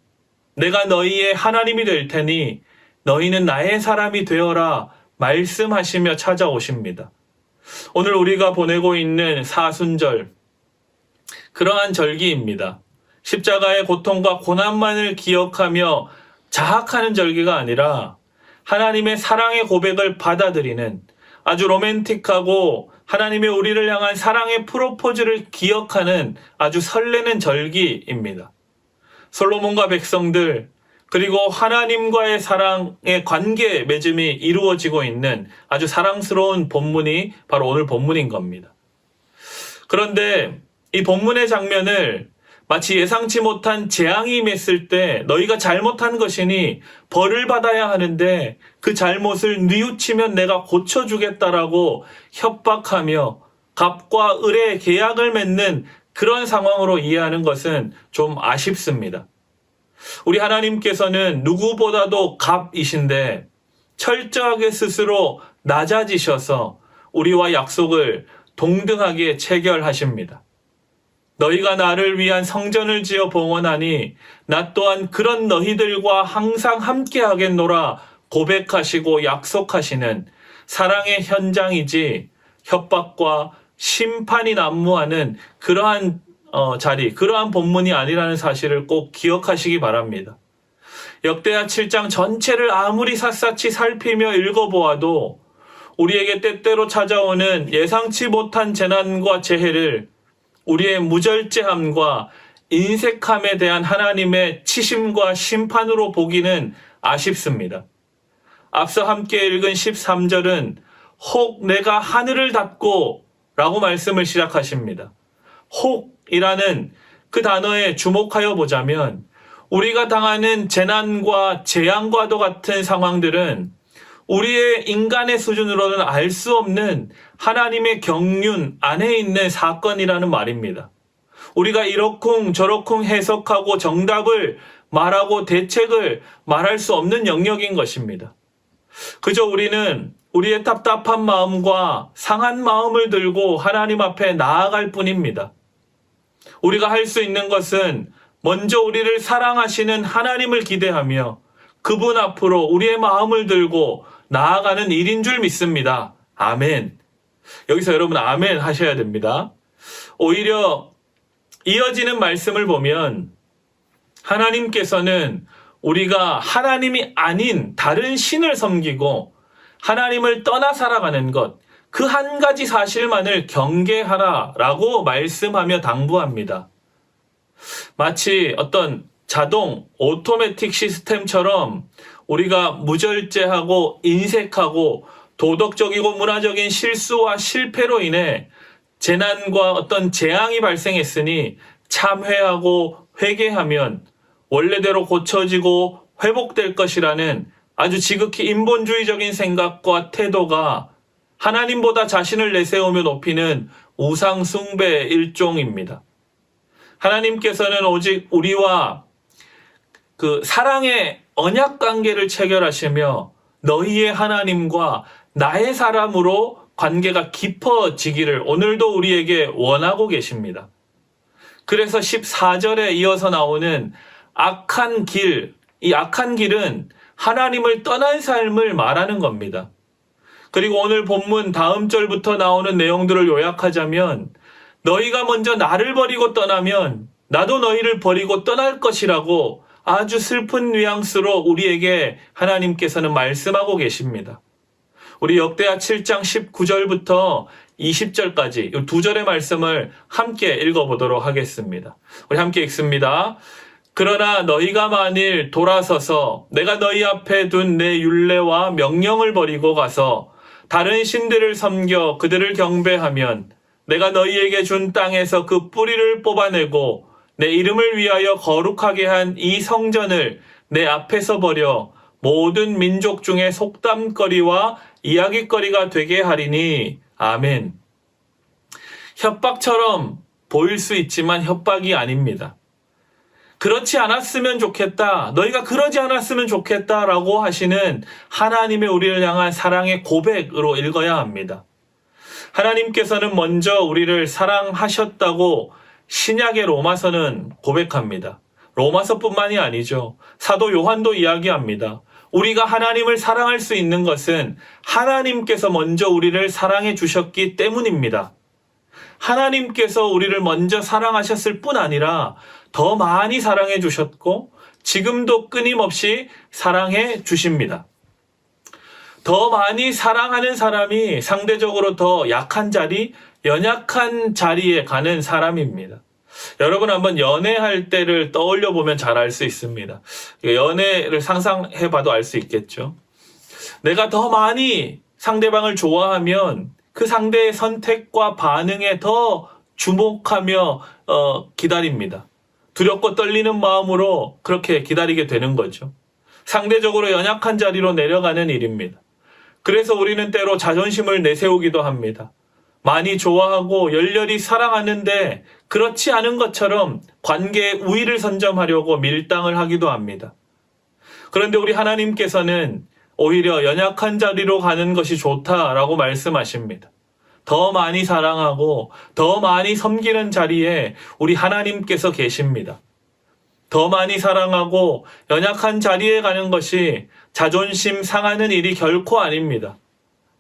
내가 너희의 하나님이 될 테니 너희는 나의 사람이 되어라 말씀하시며 찾아오십니다. 오늘 우리가 보내고 있는 사순절, 그러한 절기입니다. 십자가의 고통과 고난만을 기억하며 자학하는 절기가 아니라 하나님의 사랑의 고백을 받아들이는 아주 로맨틱하고 하나님의 우리를 향한 사랑의 프로포즈를 기억하는 아주 설레는 절기입니다. 솔로몬과 백성들 그리고 하나님과의 사랑의 관계 맺음이 이루어지고 있는 아주 사랑스러운 본문이 바로 오늘 본문인 겁니다. 그런데 이 본문의 장면을 마치 예상치 못한 재앙이 임했을 때 너희가 잘못한 것이니 벌을 받아야 하는데 그 잘못을 뉘우치면 내가 고쳐주겠다라고 협박하며 갑과 을의 계약을 맺는 그런 상황으로 이해하는 것은 좀 아쉽습니다. 우리 하나님께서는 누구보다도 갑이신데 철저하게 스스로 낮아지셔서 우리와 약속을 동등하게 체결하십니다. 너희가 나를 위한 성전을 지어 봉헌하니 나 또한 그런 너희들과 항상 함께 하겠노라 고백하시고 약속하시는 사랑의 현장이지 협박과 심판이 난무하는 그러한 자리, 그러한 본문이 아니라는 사실을 꼭 기억하시기 바랍니다. 역대하 7장 전체를 아무리 샅샅이 살피며 읽어보아도 우리에게 때때로 찾아오는 예상치 못한 재난과 재해를 우리의 무절제함과 인색함에 대한 하나님의 치심과 심판으로 보기는 아쉽습니다. 앞서 함께 읽은 13절은 혹 내가 하늘을 닫고 라고 말씀을 시작하십니다. 혹이라는 그 단어에 주목하여 보자면 우리가 당하는 재난과 재앙과도 같은 상황들은 우리의 인간의 수준으로는 알 수 없는 하나님의 경륜 안에 있는 사건이라는 말입니다. 우리가 이러쿵 저러쿵 해석하고 정답을 말하고 대책을 말할 수 없는 영역인 것입니다. 그저 우리는 우리의 답답한 마음과 상한 마음을 들고 하나님 앞에 나아갈 뿐입니다. 우리가 할 수 있는 것은 먼저 우리를 사랑하시는 하나님을 기대하며 그분 앞으로 우리의 마음을 들고 나아가는 일인 줄 믿습니다. 아멘. 여기서 여러분 아멘 하셔야 됩니다. 오히려 이어지는 말씀을 보면 하나님께서는 우리가 하나님이 아닌 다른 신을 섬기고 하나님을 떠나 살아가는 것, 그 한 가지 사실만을 경계하라라고 말씀하며 당부합니다. 마치 어떤 자동 오토매틱 시스템처럼 우리가 무절제하고 인색하고 도덕적이고 문화적인 실수와 실패로 인해 재난과 어떤 재앙이 발생했으니 참회하고 회개하면 원래대로 고쳐지고 회복될 것이라는 아주 지극히 인본주의적인 생각과 태도가 하나님보다 자신을 내세우며 높이는 우상 숭배의 일종입니다. 하나님께서는 오직 우리와 그 사랑의 언약 관계를 체결하시며 너희의 하나님과 나의 사람으로 관계가 깊어지기를 오늘도 우리에게 원하고 계십니다. 그래서 14절에 이어서 나오는 악한 길, 이 악한 길은 하나님을 떠난 삶을 말하는 겁니다. 그리고 오늘 본문 다음 절부터 나오는 내용들을 요약하자면 너희가 먼저 나를 버리고 떠나면 나도 너희를 버리고 떠날 것이라고 아주 슬픈 뉘앙스로 우리에게 하나님께서는 말씀하고 계십니다. 우리 역대하 7장 19절부터 20절까지 이 두 절의 말씀을 함께 읽어보도록 하겠습니다. 우리 함께 읽습니다. 그러나 너희가 만일 돌아서서 내가 너희 앞에 둔 내 율례와 명령을 버리고 가서 다른 신들을 섬겨 그들을 경배하면 내가 너희에게 준 땅에서 그 뿌리를 뽑아내고 내 이름을 위하여 거룩하게 한 이 성전을 내 앞에서 버려 모든 민족 중에 속담거리와 이야깃거리가 되게 하리니 아멘. 협박처럼 보일 수 있지만 협박이 아닙니다. 그렇지 않았으면 좋겠다. 너희가 그러지 않았으면 좋겠다라고 하시는 하나님의 우리를 향한 사랑의 고백으로 읽어야 합니다. 하나님께서는 먼저 우리를 사랑하셨다고 신약의 로마서는 고백합니다. 로마서뿐만이 아니죠. 사도 요한도 이야기합니다. 우리가 하나님을 사랑할 수 있는 것은 하나님께서 먼저 우리를 사랑해 주셨기 때문입니다. 하나님께서 우리를 먼저 사랑하셨을 뿐 아니라 더 많이 사랑해 주셨고 지금도 끊임없이 사랑해 주십니다. 더 많이 사랑하는 사람이 상대적으로 더 약한 자리, 연약한 자리에 가는 사람입니다. 여러분 한번 연애할 때를 떠올려 보면 잘 알 수 있습니다. 연애를 상상해 봐도 알 수 있겠죠. 내가 더 많이 상대방을 좋아하면 그 상대의 선택과 반응에 더 주목하며 기다립니다. 두렵고 떨리는 마음으로 그렇게 기다리게 되는 거죠. 상대적으로 연약한 자리로 내려가는 일입니다. 그래서 우리는 때로 자존심을 내세우기도 합니다. 많이 좋아하고 열렬히 사랑하는데 그렇지 않은 것처럼 관계의 우위를 선점하려고 밀당을 하기도 합니다. 그런데 우리 하나님께서는 오히려 연약한 자리로 가는 것이 좋다라고 말씀하십니다. 더 많이 사랑하고 더 많이 섬기는 자리에 우리 하나님께서 계십니다. 더 많이 사랑하고 연약한 자리에 가는 것이 자존심 상하는 일이 결코 아닙니다.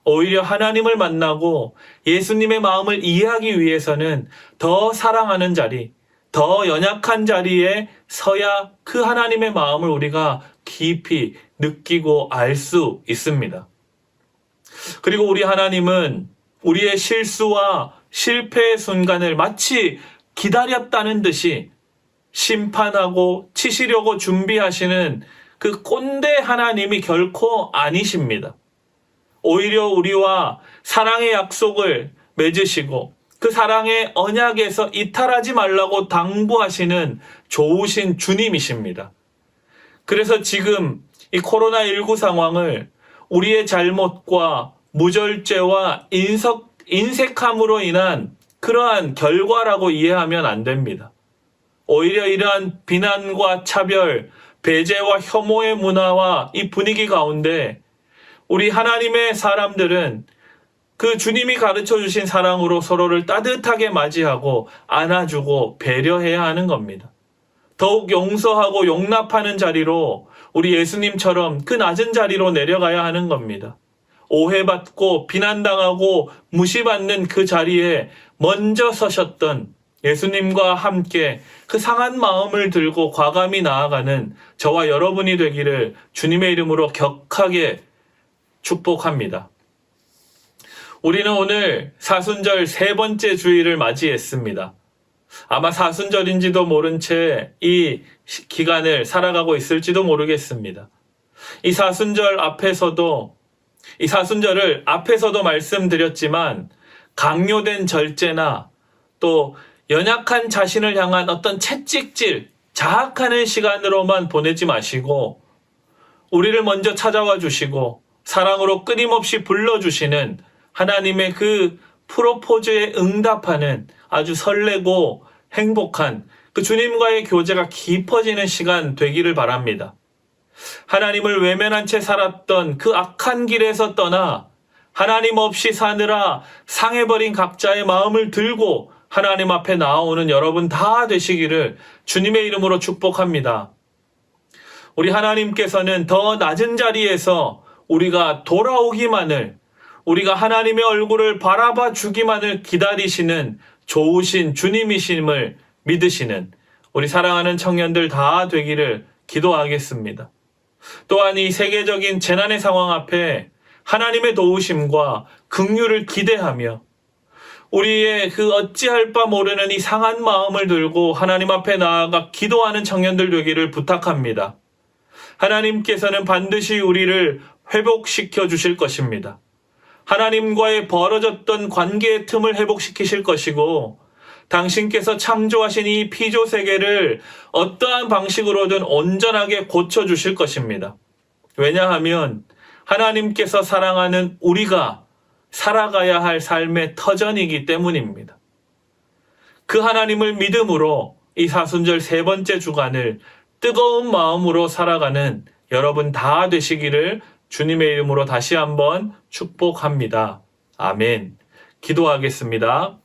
오히려 하나님을 만나고 예수님의 마음을 이해하기 위해서는 더 사랑하는 자리, 더 연약한 자리에 서야 그 하나님의 마음을 우리가 깊이 느끼고 알 수 있습니다. 그리고 우리 하나님은 우리의 실수와 실패의 순간을 마치 기다렸다는 듯이 심판하고 치시려고 준비하시는 그 꼰대 하나님이 결코 아니십니다. 오히려 우리와 사랑의 약속을 맺으시고 그 사랑의 언약에서 이탈하지 말라고 당부하시는 좋으신 주님이십니다. 그래서 지금 이 코로나19 상황을 우리의 잘못과 무절제와 인색함으로 인한 그러한 결과라고 이해하면 안 됩니다. 오히려 이러한 비난과 차별, 배제와 혐오의 문화와 이 분위기 가운데 우리 하나님의 사람들은 그 주님이 가르쳐 주신 사랑으로 서로를 따뜻하게 맞이하고 안아주고 배려해야 하는 겁니다. 더욱 용서하고 용납하는 자리로 우리 예수님처럼 그 낮은 자리로 내려가야 하는 겁니다. 오해받고 비난당하고 무시받는 그 자리에 먼저 서셨던 예수님과 함께 그 상한 마음을 들고 과감히 나아가는 저와 여러분이 되기를 주님의 이름으로 격하게 축복합니다. 우리는 오늘 사순절 세 번째 주일을 맞이했습니다. 아마 사순절인지도 모른 채 이 기간을 살아가고 있을지도 모르겠습니다. 이 사순절을 앞에서도 말씀드렸지만 강요된 절제나 또 연약한 자신을 향한 어떤 채찍질, 자학하는 시간으로만 보내지 마시고 우리를 먼저 찾아와 주시고 사랑으로 끊임없이 불러주시는 하나님의 그 프로포즈에 응답하는 아주 설레고 행복한 그 주님과의 교제가 깊어지는 시간 되기를 바랍니다. 하나님을 외면한 채 살았던 그 악한 길에서 떠나 하나님 없이 사느라 상해버린 각자의 마음을 들고 하나님 앞에 나아오는 여러분 다 되시기를 주님의 이름으로 축복합니다. 우리 하나님께서는 더 낮은 자리에서 우리가 돌아오기만을, 우리가 하나님의 얼굴을 바라봐 주기만을 기다리시는 좋으신 주님이심을 믿으시는 우리 사랑하는 청년들 다 되기를 기도하겠습니다. 또한 이 세계적인 재난의 상황 앞에 하나님의 도우심과 긍휼을 기대하며 우리의 그 어찌할 바 모르는 이 상한 마음을 들고 하나님 앞에 나아가 기도하는 청년들 되기를 부탁합니다. 하나님께서는 반드시 우리를 회복시켜 주실 것입니다. 하나님과의 벌어졌던 관계의 틈을 회복시키실 것이고 당신께서 창조하신 이 피조 세계를 어떠한 방식으로든 온전하게 고쳐주실 것입니다. 왜냐하면 하나님께서 사랑하는 우리가 살아가야 할 삶의 터전이기 때문입니다. 그 하나님을 믿음으로 이 사순절 세 번째 주간을 뜨거운 마음으로 살아가는 여러분 다 되시기를 주님의 이름으로 다시 한번 축복합니다. 아멘. 기도하겠습니다.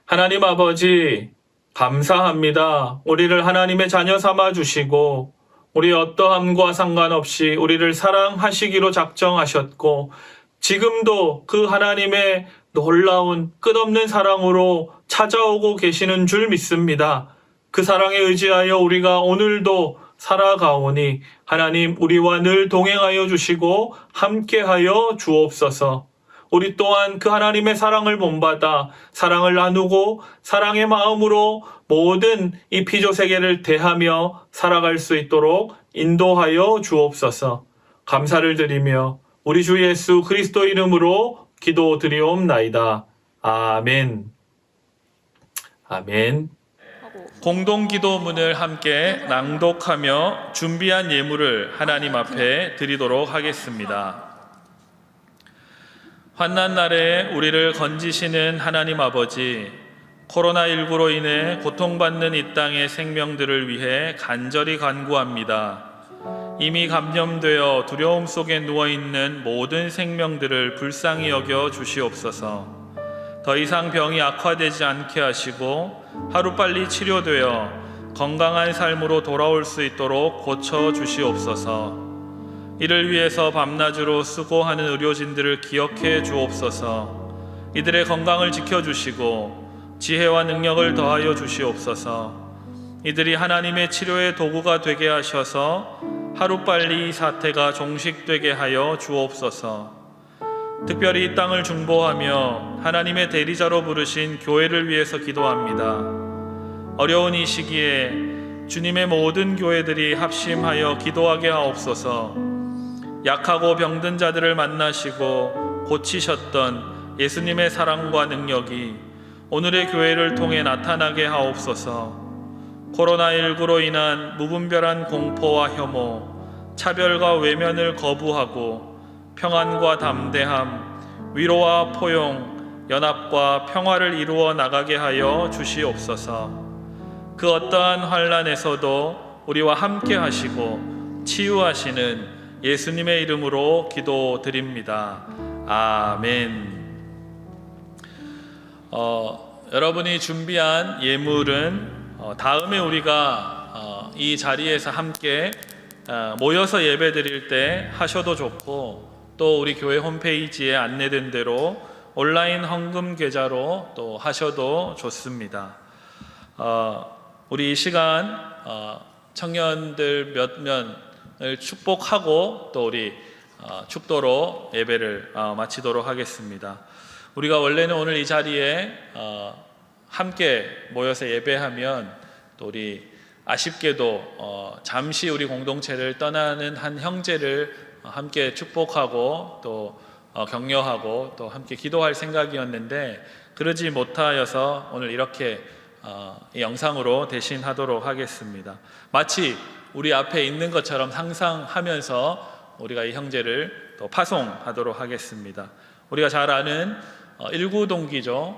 하나님 아버지, 감사합니다. 우리를 하나님의 자녀 삼아 주시고 우리 어떠함과 상관없이 우리를 사랑하시기로 작정하셨고 지금도 그 하나님의 놀라운 끝없는 사랑으로 찾아오고 계시는 줄 믿습니다. 그 사랑에 의지하여 우리가 오늘도 살아가오니 하나님 우리와 늘 동행하여 주시고 함께하여 주옵소서. 우리 또한 그 하나님의 사랑을 본받아 사랑을 나누고 사랑의 마음으로 모든 이 피조 세계를 대하며 살아갈 수 있도록 인도하여 주옵소서. 감사를 드리며 우리 주 예수 그리스도 이름으로 기도드리옵나이다. 아멘. 아멘. 공동기도문을 함께 낭독하며 준비한 예물을 하나님 앞에 드리도록 하겠습니다. 환난 날에 우리를 건지시는 하나님 아버지, 코로나19로 인해 고통받는 이 땅의 생명들을 위해 간절히 간구합니다. 이미 감염되어 두려움 속에 누워있는 모든 생명들을 불쌍히 여겨 주시옵소서. 더 이상 병이 악화되지 않게 하시고 하루빨리 치료되어 건강한 삶으로 돌아올 수 있도록 고쳐 주시옵소서. 이를 위해서 밤낮으로 수고하는 의료진들을 기억해 주옵소서. 이들의 건강을 지켜주시고 지혜와 능력을 더하여 주시옵소서. 이들이 하나님의 치료의 도구가 되게 하셔서 하루빨리 이 사태가 종식되게 하여 주옵소서. 특별히 이 땅을 중보하며 하나님의 대리자로 부르신 교회를 위해서 기도합니다. 어려운 이 시기에 주님의 모든 교회들이 합심하여 기도하게 하옵소서. 약하고 병든 자들을 만나시고 고치셨던 예수님의 사랑과 능력이 오늘의 교회를 통해 나타나게 하옵소서. 코로나19로 인한 무분별한 공포와 혐오, 차별과 외면을 거부하고 평안과 담대함, 위로와 포용, 연합과 평화를 이루어 나가게 하여 주시옵소서. 그 어떠한 환난에서도 우리와 함께 하시고 치유하시는 예수님의 이름으로 기도드립니다. 아멘. 여러분이 준비한 예물은 다음에 우리가 이 자리에서 함께 모여서 예배 드릴 때 하셔도 좋고 또 우리 교회 홈페이지에 안내된 대로 온라인 헌금 계좌로 또 하셔도 좋습니다. 우리 이 시간 청년들 몇 명을 축복하고 또 우리 축도로 예배를 마치도록 하겠습니다. 우리가 원래는 오늘 이 자리에 함께 모여서 예배하면 또 우리 아쉽게도 잠시 우리 공동체를 떠나는 한 형제를 함께 축복하고 또 격려하고 또 함께 기도할 생각이었는데 그러지 못하여서 오늘 이렇게 이 영상으로 대신하도록 하겠습니다. 마치 우리 앞에 있는 것처럼 상상하면서 우리가 이 형제를 또 파송하도록 하겠습니다. 우리가 잘 아는 19동기죠.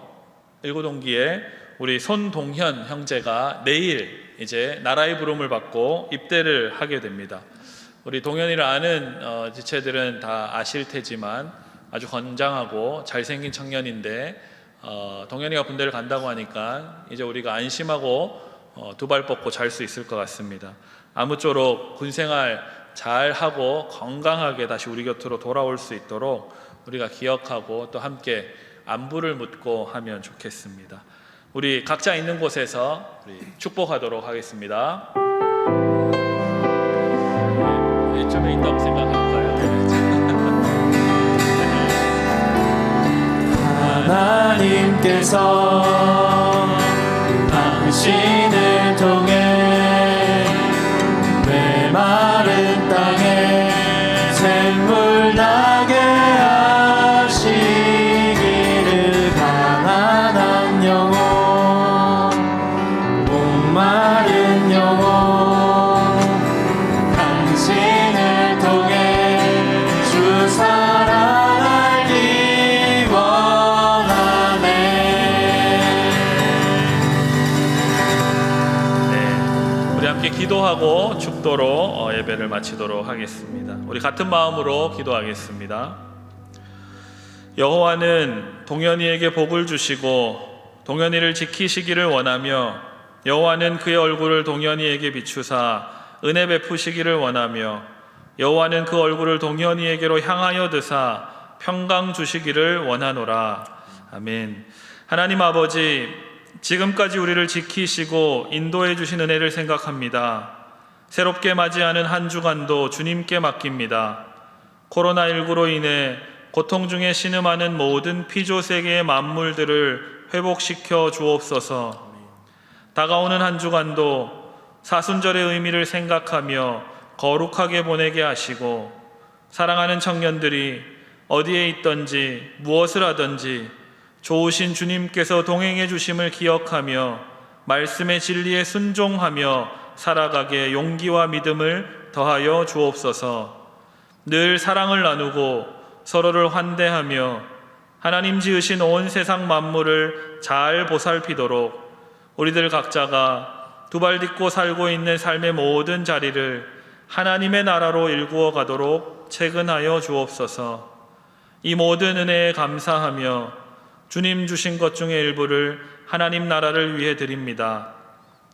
19동기에 우리 손동현 형제가 내일 이제 나라의 부름을 받고 입대를 하게 됩니다. 우리 동현이를 아는 지체들은 다 아실 테지만 아주 건장하고 잘생긴 청년인데 동현이가 군대를 간다고 하니까 이제 우리가 안심하고 두 발 뻗고 잘 수 있을 것 같습니다. 아무쪼록 군생활 잘 하고 건강하게 다시 우리 곁으로 돌아올 수 있도록 우리가 기억하고 또 함께 안부를 묻고 하면 좋겠습니다. 우리 각자 있는 곳에서 우리 축복하도록 하겠습니다. 이쯤에 있다고 생각할까요? 하나님께서 당신을 통해 메마른 땅에 샘물 나게 하시기를 가난한 영혼 목마른 영혼 당신을 통해 주 사랑 알기 원하네. 우리 함께 기도하고 축도로 예배를 마치도록 하겠습니다. 우리 같은 마음으로 기도하겠습니다. 여호와는 동현이에게 복을 주시고 동현이를 지키시기를 원하며 여호와는 그의 얼굴을 동현이에게 비추사 은혜 베푸시기를 원하며 여호와는 그 얼굴을 동현이에게로 향하여 드사 평강 주시기를 원하노라. 아멘. 하나님 아버지, 지금까지 우리를 지키시고 인도해 주신 은혜를 생각합니다. 새롭게 맞이하는 한 주간도 주님께 맡깁니다. 코로나19로 인해 고통 중에 신음하는 모든 피조 세계의 만물들을 회복시켜 주옵소서. 다가오는 한 주간도 사순절의 의미를 생각하며 거룩하게 보내게 하시고 사랑하는 청년들이 어디에 있든지 무엇을 하든지 좋으신 주님께서 동행해 주심을 기억하며 말씀의 진리에 순종하며 살아가게 용기와 믿음을 더하여 주옵소서. 늘 사랑을 나누고 서로를 환대하며 하나님 지으신 온 세상 만물을 잘 보살피도록 우리들 각자가 두 발 딛고 살고 있는 삶의 모든 자리를 하나님의 나라로 일구어 가도록 채근하여 주옵소서. 이 모든 은혜에 감사하며 주님 주신 것 중에 일부를 하나님 나라를 위해 드립니다.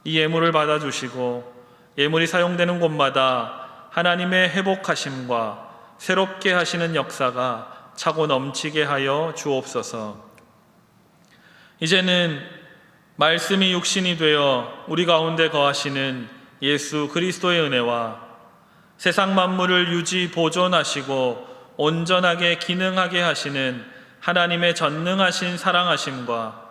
이 예물을 받아주시고 예물이 사용되는 곳마다 하나님의 회복하심과 새롭게 하시는 역사가 차고 넘치게 하여 주옵소서. 이제는 말씀이 육신이 되어 우리 가운데 거하시는 예수 그리스도의 은혜와 세상 만물을 유지 보존하시고 온전하게 기능하게 하시는 하나님의 전능하신 사랑하심과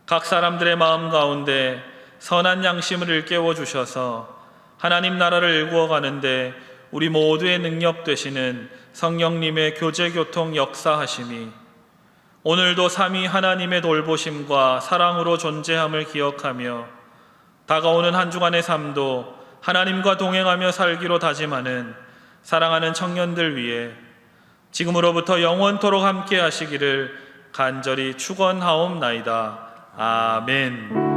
각 사람들의 마음 가운데 선한 양심을 일깨워 주셔서 하나님 나라를 일구어 가는데 우리 모두의 능력 되시는 성령님의 교제 교통 역사하심이 오늘도 삼위 하나님의 돌보심과 사랑으로 존재함을 기억하며 다가오는 한 주간의 삶도 하나님과 동행하며 살기로 다짐하는 사랑하는 청년들 위해 지금으로부터 영원토록 함께 하시기를 간절히 축원하옵나이다. 아멘.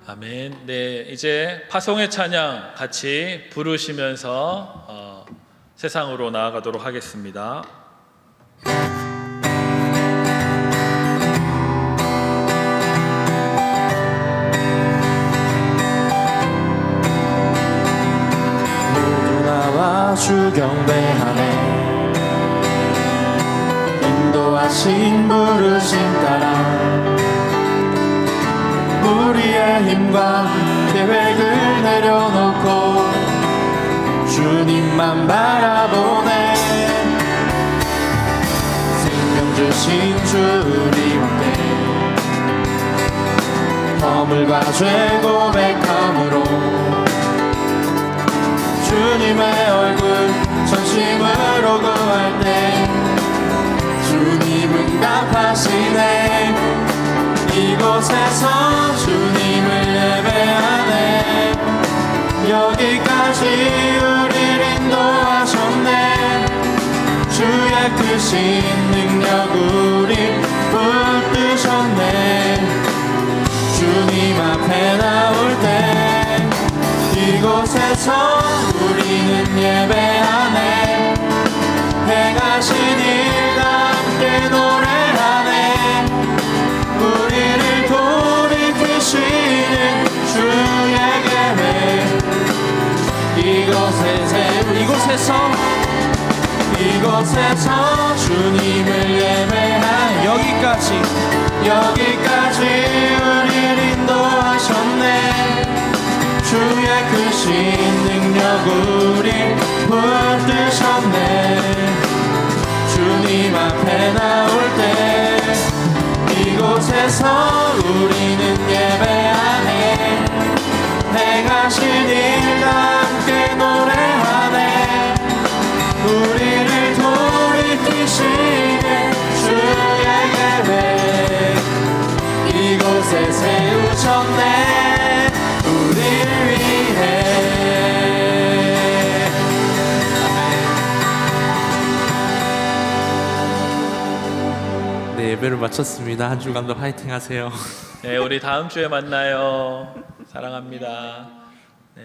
아멘. 네, 이제 파송의 찬양 같이 부르시면서 세상으로 나아가도록 하겠습니다. 모두 나와 주 경배하네. 인도하신 부르심 따라 우리의 힘과 계획을 내려놓고 주님만 바라보네. 생명 주신 주 우리 함께 허물과 죄 고백함으로 주님의 얼굴 전심으로 구할 때 주님 응답하시네. 이곳에서 주님을 예배하네. 여기까지 우리를 인도하셨네. 주의 크신 능력 우리 붙드셨네. 주님 앞에 나올 때 이곳에서 우리는 예배하네. 행하신 일과 함께 노래하네. 우리를 돌이키시는 주의 계획 이곳에서 주님을 예배하네. 여기까지 우리를 인도하셨네. 주의 크신 능력 우리 붙드셨네. 주님 앞에 나올 때 이곳에서 우리는 예배하네. 행하신 일과 함께 노래하네. 우리를 돌이키시는 주의 계획 이곳에 세우셨네. 우리를 위해. 네, 예배를 마쳤습니다. 한 주간도 화이팅 하세요. 네, 우리 다음 주에 만나요. 사랑합니다. 네.